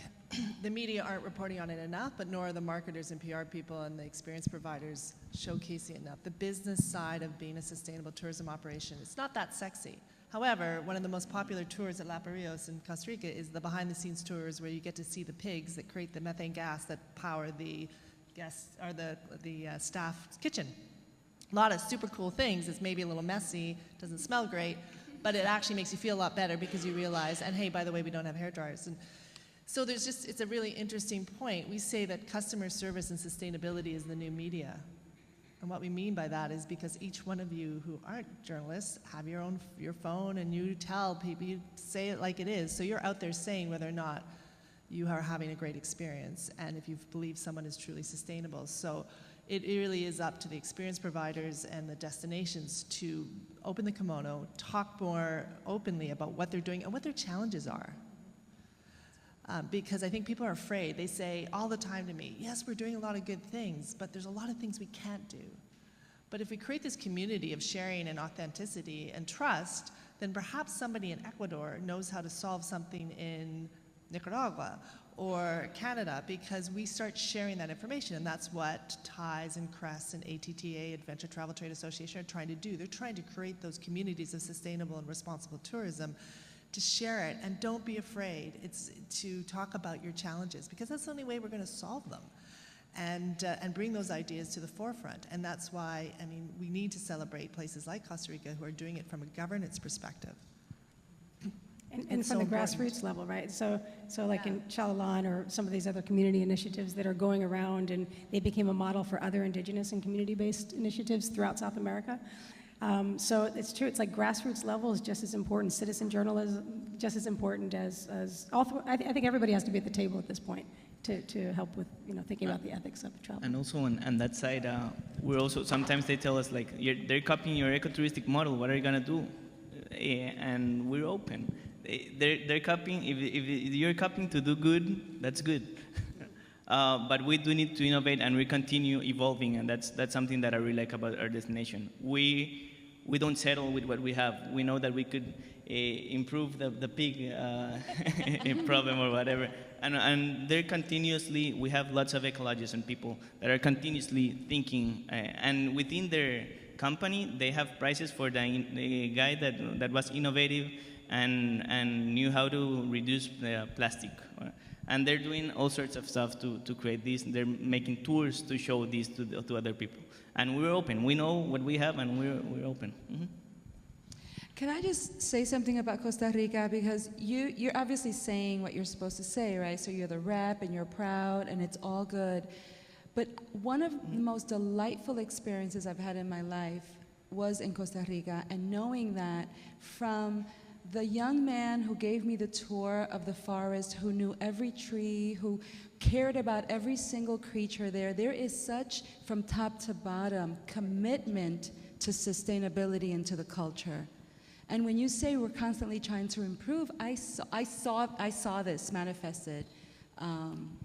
the media aren't reporting on it enough, but nor are the marketers and PR people and the experience providers showcasing it enough. The business side of being a sustainable tourism operation, it's not that sexy. However, one of the most popular tours at La Barrios in Costa Rica is the behind-the-scenes tours where you get to see the pigs that create the methane gas that power the guests or the staff's kitchen. A lot of super cool things. It's maybe a little messy, doesn't smell great, but it actually makes you feel a lot better because you realize, and hey, by the way, we don't have hair dryers. And so it's a really interesting point. We say that customer service and sustainability is the new media. And what we mean by that is because each one of you who aren't journalists have your phone and you tell people, you say it like it is. So you're out there saying whether or not you are having a great experience and if you believe someone is truly sustainable. So it really is up to the experience providers and the destinations to open the kimono, talk more openly about what they're doing and what their challenges are. Because I think people are afraid. They say all the time to me, yes, we're doing a lot of good things, but there's a lot of things we can't do. But if we create this community of sharing and authenticity and trust, then perhaps somebody in Ecuador knows how to solve something in Nicaragua or Canada because we start sharing that information. And that's what TIES and CREST and ATTA, Adventure Travel Trade Association, are trying to do. They're trying to create those communities of sustainable and responsible tourism to share it, and don't be afraid. It's to talk about your challenges because that's the only way we're going to solve them, and bring those ideas to the forefront. And that's why, I mean, we need to celebrate places like Costa Rica who are doing it from a governance perspective. And from the grassroots level, right? So like in Chalalan or some of these other community initiatives that are going around, and they became a model for other indigenous and community-based initiatives throughout South America. So it's true, it's like grassroots level is just as important, citizen journalism just as important as I think everybody has to be at the table at this point to help with, thinking about the ethics of travel. And also on that side, we're also, sometimes they tell us like, they're copying your ecotouristic model, what are you gonna do? And we're open. They're copying, if you're copying to do good, that's good. But we do need to innovate and we continue evolving, and that's something that I really like about our destination. We don't settle with what we have. We know that we could improve the pig problem or whatever. And they're continuously, we have lots of ecologists and people that are continuously thinking, and within their company, they have prizes for the guy that was innovative and knew how to reduce the plastic. And they're doing all sorts of stuff to create this. They're making tours to show this to other people. And we're open. We know what we have, and we're open. Mm-hmm. Can I just say something about Costa Rica? Because you're obviously saying what you're supposed to say, right? So you're the rep, and you're proud, and it's all good. But one of the most delightful experiences I've had in my life was in Costa Rica, and knowing that from the young man who gave me the tour of the forest, who knew every tree, who cared about every single creature there is such, from top to bottom, commitment to sustainability and to the culture. And when you say we're constantly trying to improve, I saw this manifested.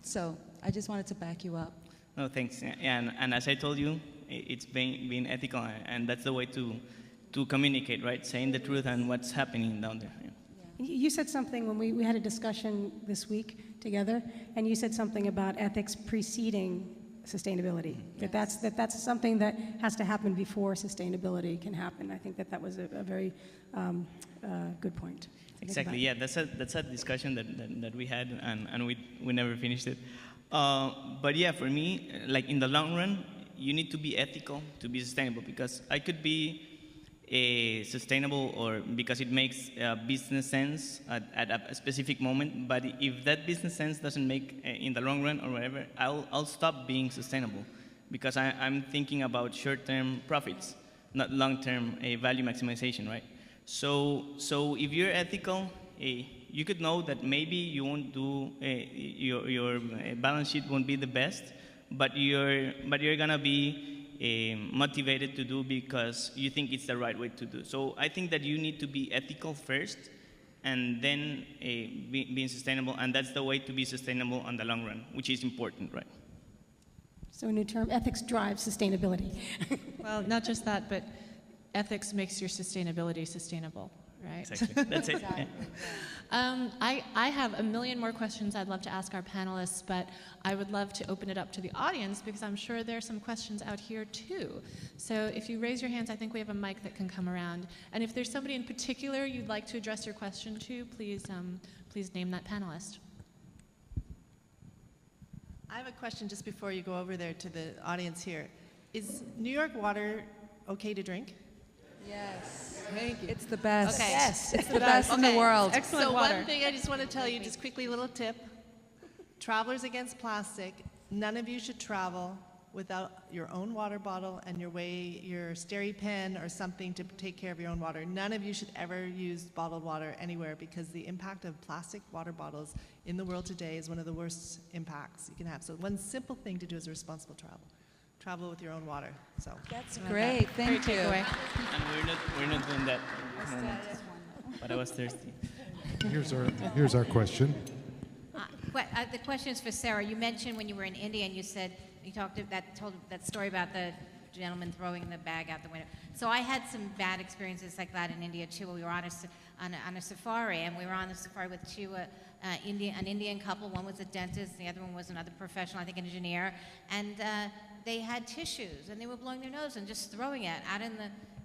So I just wanted to back you up. No, thanks. And as I told you, it's being ethical, and that's the way to communicate, right? Saying the truth and what's happening down there. Yeah. You said something when we had a discussion this week together, and you said something about ethics preceding sustainability. Yes. That's something that has to happen before sustainability can happen. I think that was a very good point. Exactly. Yeah, that's a discussion that we had, and we never finished it. But yeah, for me, like in the long run, you need to be ethical to be sustainable, because I could be sustainable or because it makes business sense at a specific moment, but if that business sense doesn't make in the long run or whatever, I'll stop being sustainable, because I'm thinking about short-term profits, not long-term value maximization, right? So if you're ethical, you could know that maybe you won't do your balance sheet won't be the best, but you're gonna be motivated to do because you think it's the right way to do. So I think that you need to be ethical first, and then being sustainable, and that's the way to be sustainable on the long run, which is important, right? So a new term, ethics drives sustainability. Well, not just that, but ethics makes your sustainability sustainable, right? Exactly. That's it. Exactly. I have a million more questions I'd love to ask our panelists, but I would love to open it up to the audience because I'm sure there are some questions out here too. So if you raise your hands, I think we have a mic that can come around. And if there's somebody in particular you'd like to address your question to, please name that panelist. I have a question just before you go over there to the audience here. Is New York water okay to drink? Yes. Thank you. It's the best. Okay. Yes. It's the best in the world. Excellent So water. one thing I just want to tell you, just quickly, little tip. Travelers Against Plastic, none of you should travel without your own water bottle and your Steri pen or something to take care of your own water. None of you should ever use bottled water anywhere because the impact of plastic water bottles in the world today is one of the worst impacts you can have. So one simple thing to do is responsible travel. Travel with your own water. So That's great. Thank you. Takeaway. And we're not doing that. But I was thirsty. Here's our question. The question is for Sara. You mentioned when you were in India and you said, told that story about the gentleman throwing the bag out the window. So I had some bad experiences like that in India too. We were on a safari, and we were on the safari with an Indian couple. One was a dentist, the other one was another professional, I think an engineer. And they had tissues, and they were blowing their nose and just throwing it out in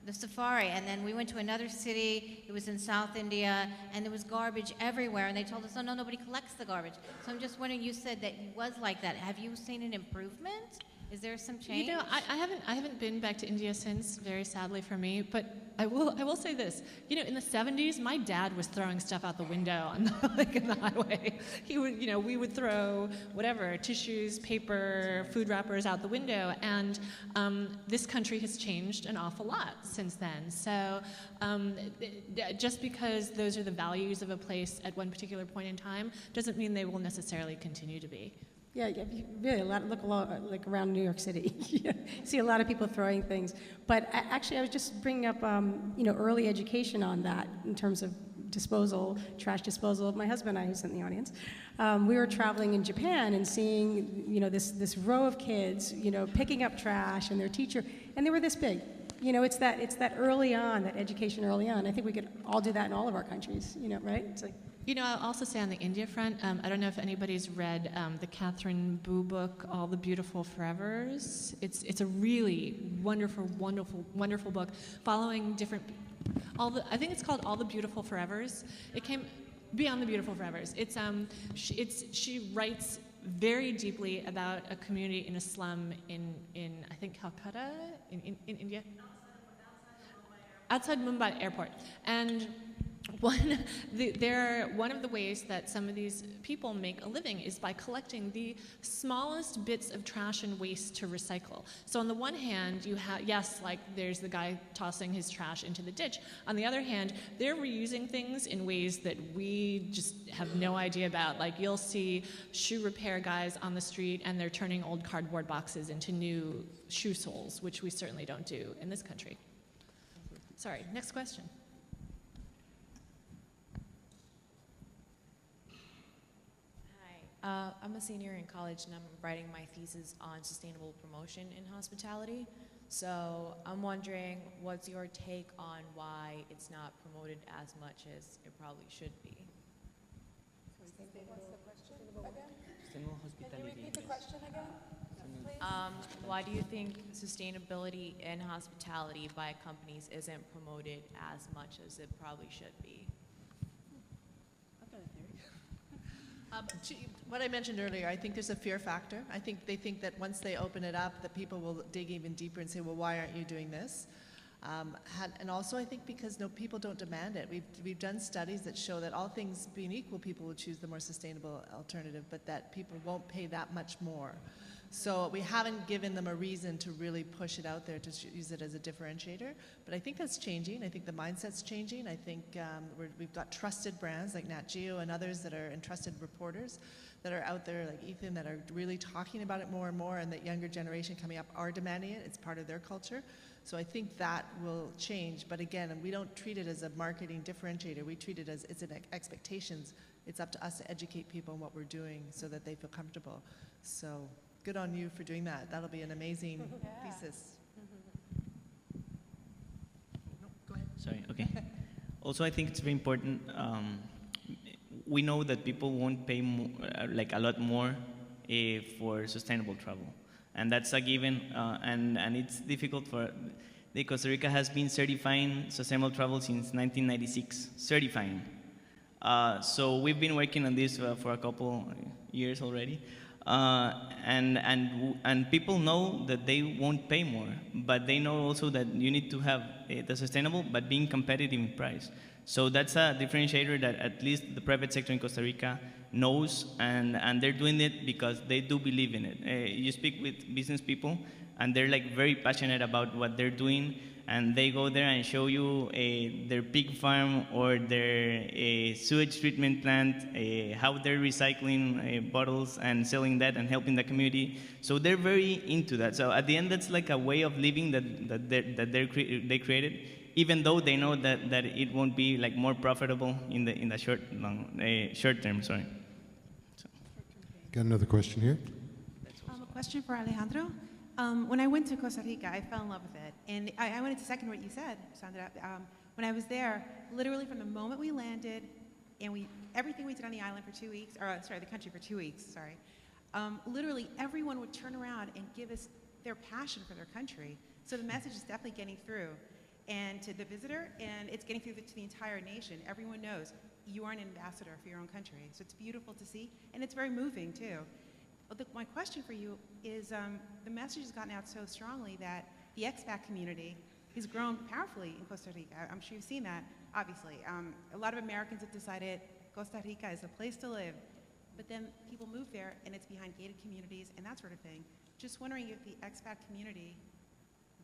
the safari. And then we went to another city, it was in South India, and there was garbage everywhere, and they told us, oh no, nobody collects the garbage. So I'm just wondering, you said that it was like that. Have you seen an improvement? Is there some change? You know, I haven't been back to India since, very sadly for me, but I will say this. You know, in the 70s, my dad was throwing stuff out the window on in the highway. He would, we would throw whatever, tissues, paper, food wrappers out the window, and this country has changed an awful lot since then. So just because those are the values of a place at one particular point in time doesn't mean they will necessarily continue to be. Yeah, you really look a lot like around New York City. You see a lot of people throwing things. But actually, I was just bringing up, early education on that in terms of disposal, trash disposal. My husband and I, who's in the audience, we were traveling in Japan and seeing, this row of kids, picking up trash and their teacher, and they were this big. It's that early on, that education early on. I think we could all do that in all of our countries, right? It's like. I'll also say on the India front, I don't know if anybody's read the Catherine Boo book, All the Beautiful Forevers. It's a really wonderful book following I think it's called All the Beautiful Forevers. It came Beyond the Beautiful Forevers. She writes very deeply about a community in a slum in I think Calcutta in India. Outside Mumbai Airport. And one of the ways that some of these people make a living is by collecting the smallest bits of trash and waste to recycle. So on the one hand, you have, there's the guy tossing his trash into the ditch. On the other hand, they're reusing things in ways that we just have no idea about. Like you'll see shoe repair guys on the street and they're turning old cardboard boxes into new shoe soles, which we certainly don't do in this country. Sorry, next question. I'm a senior in college and I'm writing my thesis on sustainable promotion in hospitality. So I'm wondering, what's your take on why it's not promoted as much as it probably should be? What's the question again? Sustainable hospitality. Can you repeat the question again, please? Why do you think sustainability in hospitality by companies isn't promoted as much as it probably should be? What I mentioned earlier, I think there's a fear factor. I think they think that once they open it up, that people will dig even deeper and say, well, why aren't you doing this? And also I think because people don't demand it. We've done studies that show that all things being equal, people will choose the more sustainable alternative, but that people won't pay that much more. So we haven't given them a reason to really push it out there to use it as a differentiator. But I think that's changing. I think the mindset's changing. I think we've got trusted brands like Nat Geo and others that are, and trusted reporters that are out there like Ethan that are really talking about it more and more, and that younger generation coming up are demanding it. It's part of their culture. So I think that will change. But again, we don't treat it as a marketing differentiator. We treat it as it's an expectations. It's up to us to educate people on what we're doing so that they feel comfortable. So good on you for doing that. That'll be an amazing thesis. No, go ahead. Sorry, okay. Also, I think it's very important. We know that people won't pay like a lot more for sustainable travel. And that's a given, and it's difficult for, Costa Rica has been certifying sustainable travel since 1996, certifying. So we've been working on this for a couple years already. And people know that they won't pay more, but they know also that you need to have the sustainable, but being competitive in price. So that's a differentiator that at least the private sector in Costa Rica knows, and they're doing it because they do believe in it. You speak with business people, and they're like very passionate about what they're doing, and they go there and show you their pig farm or their sewage treatment plant, how they're recycling bottles and selling that and helping the community. So they're very into that. So at the end, that's like a way of living that they created, even though they know that it won't be like more profitable in the short term. Sorry. So. Got another question here. A question for Alejandro. When I went to Costa Rica, I fell in love with it. And I wanted to second what you said, Sandra. When I was there, literally from the moment we landed, and everything we did on the island for 2 weeks, or sorry, the country for 2 weeks, sorry, literally everyone would turn around and give us their passion for their country. So the message is definitely getting through, and to the visitor, and it's getting through to the entire nation. Everyone knows you are an ambassador for your own country. So it's beautiful to see, and it's very moving too. My question for you is, the message has gotten out so strongly that the expat community has grown powerfully in Costa Rica. I'm sure you've seen that, obviously. A lot of Americans have decided Costa Rica is a place to live, but then people move there and it's behind gated communities and that sort of thing. Just wondering if the expat community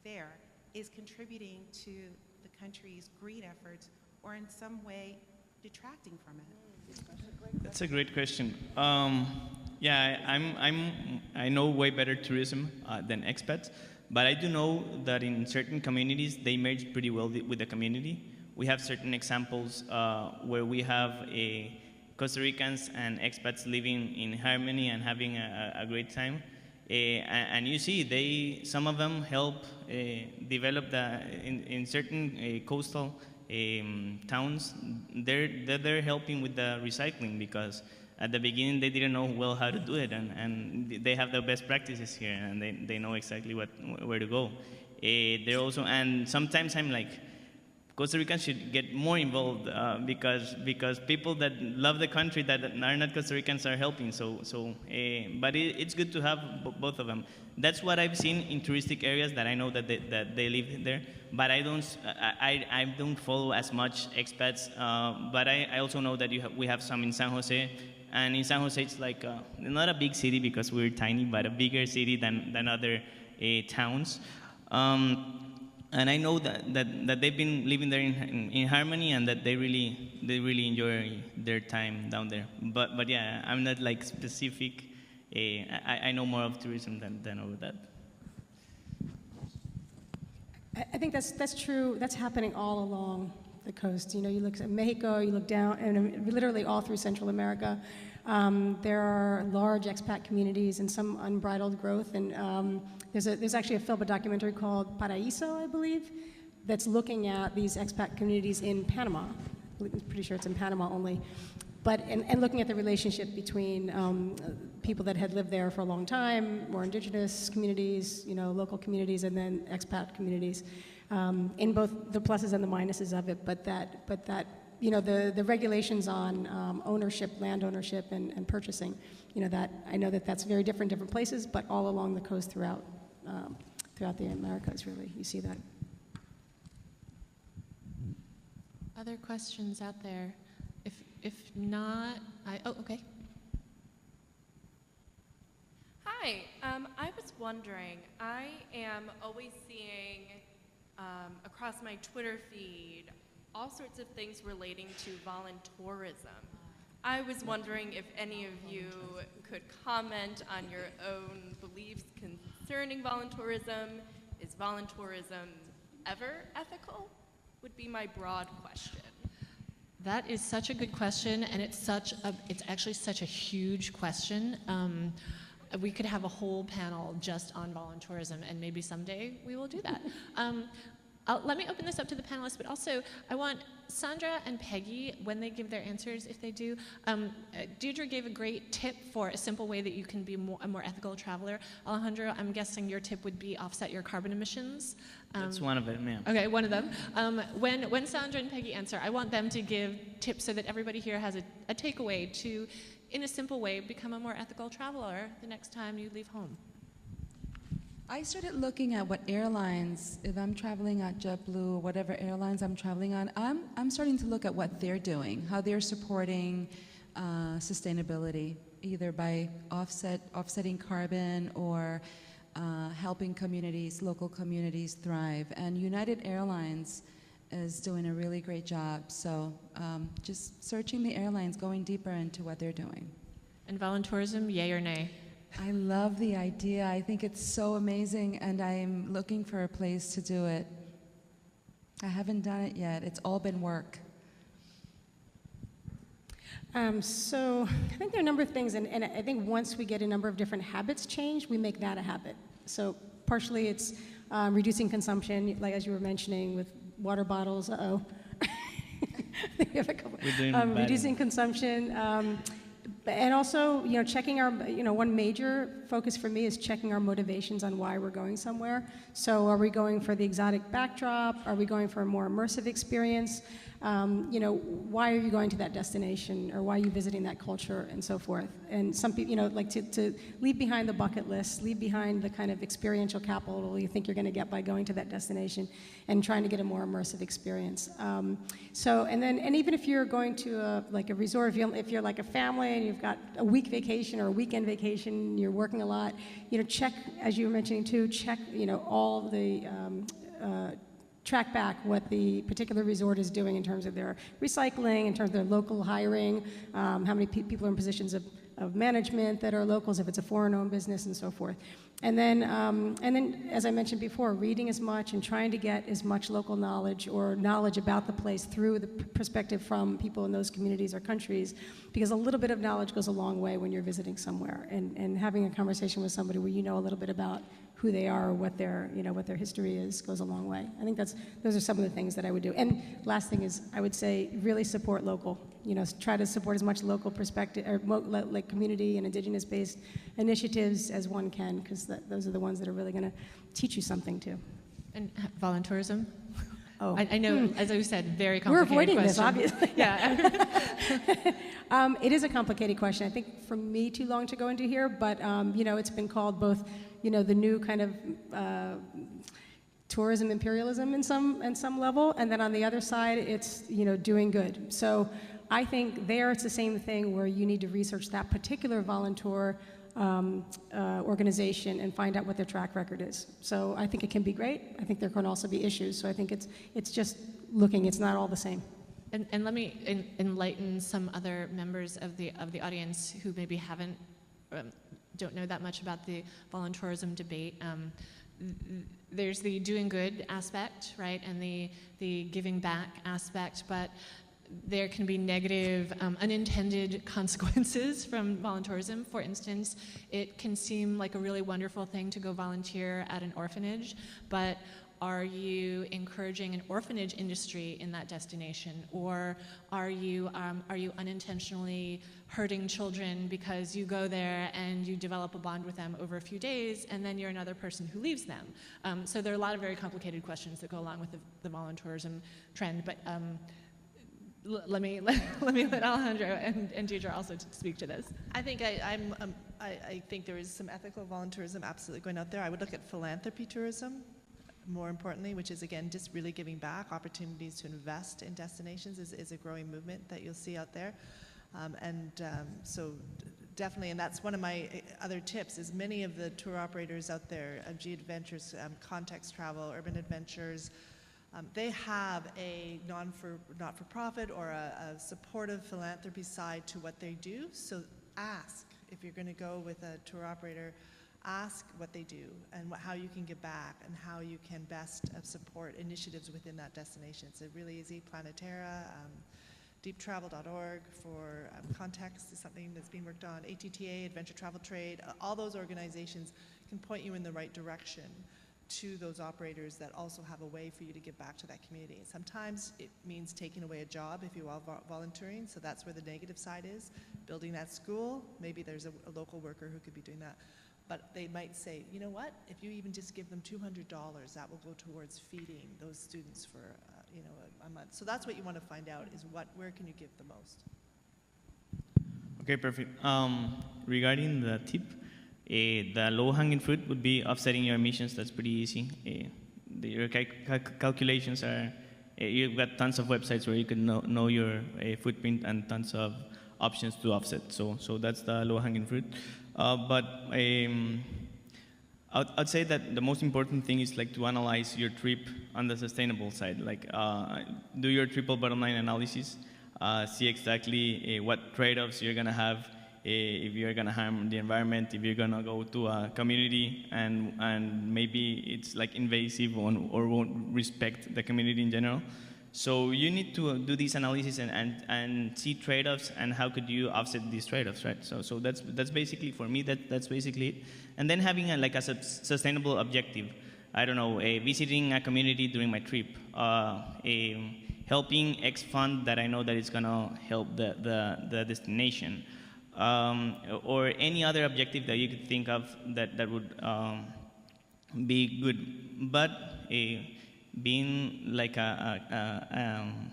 there is contributing to the country's green efforts or in some way detracting from it. That's a great question. Yeah, I know way better tourism than expats, but I do know that in certain communities they merge pretty well with the community. We have certain examples where we have Costa Ricans and expats living in harmony and having a great time. And you see, some of them help develop in certain coastal towns. They're helping with the recycling because at the beginning they didn't know well how to do it, and they have the best practices here, and they know exactly where to go. They're also, and sometimes I'm like, Costa Ricans should get more involved because people that love the country that are not Costa Ricans are helping. But it's good to have both of them. That's what I've seen in touristic areas that I know that they live there. But I don't follow as much expats. But I also know that we have some in San Jose, and in San Jose it's like not a big city because we're tiny, but a bigger city than other towns. And I know that they've been living there in harmony, and that they really enjoy their time down there. But yeah, I'm not like specific. I know more of tourism than over that. I think that's true. That's happening all along the coast. You know, you look at Mexico, you look down, and literally all through Central America. There are large expat communities and some unbridled growth. And there's actually a film, a documentary called Paraíso, I believe, that's looking at these expat communities in Panama. I'm pretty sure it's in Panama only. But, and looking at the relationship between people that had lived there for a long time, more indigenous communities, you know, local communities, and then expat communities, in both the pluses and the minuses of it. But that you know, the regulations on ownership, land ownership, and purchasing, you know, that I know that's very different places, but all along the coast throughout the Americas, really, you see that. Other questions out there? If not, oh, okay. Hi, wondering, I am always seeing across my Twitter feed all sorts of things relating to voluntourism. I was wondering if any of you could comment on your own beliefs concerning voluntourism. Is voluntourism ever ethical? Would be my broad question. That is such a good question, and it's actually such a huge question. We could have a whole panel just on voluntourism, and maybe someday we will do that. Let me open this up to the panelists, but also I want Sandra and Pegi, when they give their answers, if they do. Deirdre gave a great tip for a simple way that you can be a more ethical traveler. Alejandro, I'm guessing your tip would be offset your carbon emissions. That's one of them, yeah. Okay, one of them. When Sandra and Pegi answer, I want them to give tips so that everybody here has a takeaway to, in a simple way, become a more ethical traveler the next time you leave home. I started looking at what airlines, if I'm traveling at JetBlue or whatever airlines I'm traveling on, I'm starting to look at what they're doing, how they're supporting sustainability, either by offsetting carbon or helping communities, local communities thrive. And United Airlines is doing a really great job. So just searching the airlines, going deeper into what they're doing. And voluntourism, yay or nay? I love the idea. I think it's so amazing, and I'm looking for a place to do it. I haven't done it yet. It's all been work. So I think there are a number of things, and I think once we get a number of different habits changed, we make that a habit. So partially it's reducing consumption, like as you were mentioning with water bottles. Uh-oh. We have a couple. Reducing consumption. And also, checking our, one major focus for me is checking our motivations on why we're going somewhere. So are we going for the exotic backdrop? Are we going for a more immersive experience? Why are you going to that destination, or why are you visiting that culture, and so forth? And some people, like to leave behind the bucket list, leave behind the kind of experiential capital you think you're going to get by going to that destination, and trying to get a more immersive experience. And even if you're going to a resort, if you're like a family and you've got a week vacation or a weekend vacation, you're working a lot, check, as you were mentioning too, check, all the track back what the particular resort is doing in terms of their recycling, in terms of their local hiring, how many people are in positions of management that are locals, if it's a foreign-owned business, and so forth. And then, as I mentioned before, reading as much and trying to get as much local knowledge or knowledge about the place through the perspective from people in those communities or countries, because a little bit of knowledge goes a long way when you're visiting somewhere. And having a conversation with somebody where you know a little bit about who they are or what their history is goes a long way. I think those are some of the things that I would do. And last thing is, I would say really support local. Try to support as much local perspective, or like community and indigenous-based initiatives as one can, because those are the ones that are really going to teach you something too. And voluntourism? Oh, I know, as I said, very complicated We're avoiding question. this, obviously. Yeah. It is a complicated question. I think for me, too long to go into here, but it's been called both, the new kind of tourism imperialism in some level, and then on the other side, it's doing good. So I think there it's the same thing where you need to research that particular volunteer organization and find out what their track record is. So I think it can be great. I think there can also be issues. So I think it's just looking. It's not all the same. And let me enlighten some other members of the audience who maybe don't know that much about the voluntourism debate. There's the doing good aspect, right, and the giving back aspect, but there can be negative, unintended consequences from voluntourism. For instance, it can seem like a really wonderful thing to go volunteer at an orphanage, but are you encouraging an orphanage industry in that destination, or are you unintentionally hurting children because you go there and you develop a bond with them over a few days, and then you're another person who leaves them? So there are a lot of very complicated questions that go along with the voluntourism trend, but let me let Alejandro and Deirdre also speak to this. I think I think there is some ethical voluntourism absolutely going out there. I would look at philanthropy tourism, more importantly, which is again just really giving back. Opportunities to invest in destinations is a growing movement that you'll see out there, so definitely, and that's one of my other tips, is many of the tour operators out there, G Adventures, Context Travel, Urban Adventures, they have a not-for-profit or a supportive philanthropy side to what they do. So ask, if you're going to go with a tour operator, ask what they do and how you can give back and how you can best support initiatives within that destination. It's really easy. Planetera, deeptravel.org for Context is something that's being worked on. ATTA, Adventure Travel Trade, all those organizations can point you in the right direction to those operators that also have a way for you to give back to that community. Sometimes it means taking away a job if you are volunteering, so that's where the negative side is. Building that school, maybe there's a local worker who could be doing that. But they might say, you know what, if you even just give them $200, that will go towards feeding those students for a month. So that's what you want to find out, is where can you give the most. Okay, perfect. Regarding the tip, the low-hanging fruit would be offsetting your emissions. That's pretty easy. Your calculations are, you've got tons of websites where you can know your footprint and tons of options to offset. So that's the low-hanging fruit. But I'd say that the most important thing is like to analyze your trip on the sustainable side. Like do your triple bottom line analysis. See exactly what trade-offs you're gonna have. If you're going to harm the environment, if you're going to go to a community and maybe it's like invasive or won't respect the community in general. So you need to do this analysis and see trade-offs and how could you offset these trade-offs, right? So that's basically, for me, that's basically it. And then having a sustainable objective. I don't know, visiting a community during my trip, helping X fund that I know that it's going to help the destination. Or any other objective that you could think of that would be good, but being like a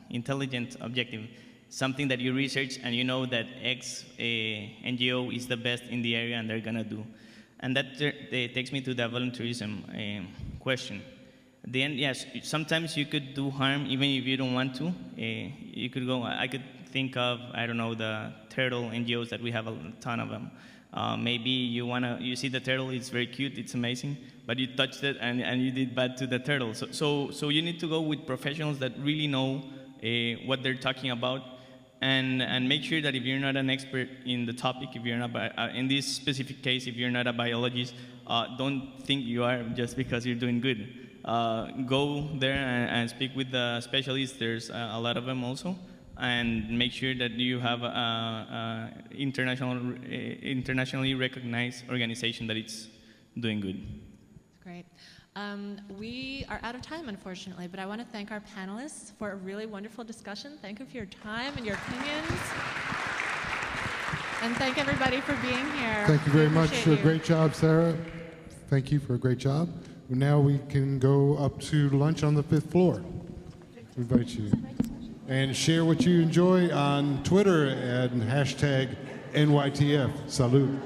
intelligent objective, something that you research and you know that X NGO is the best in the area and they're gonna do, and that takes me to the volunteerism question. At the end, yes, sometimes you could do harm even if you don't want to. You could go. I could think of, I don't know, the turtle NGOs that we have a ton of them. Maybe you see the turtle, it's very cute, it's amazing, but you touched it and you did bad to the turtle. So you need to go with professionals that really know what they're talking about, and make sure that if you're not an expert in the topic, if you're not, in this specific case, if you're not a biologist, don't think you are just because you're doing good. Go there and speak with the specialists, there's a lot of them also. And make sure that you have an internationally recognized organization that it's doing good. That's great. We are out of time, unfortunately, but I want to thank our panelists for a really wonderful discussion. Thank you for your time and your opinions. And thank everybody for being here. Thank you very much. A great job, Sara. Thank you for a great job. Now we can go up to lunch on the 5th floor. We invite you. And share what you enjoy on Twitter and #NYTF. Salud.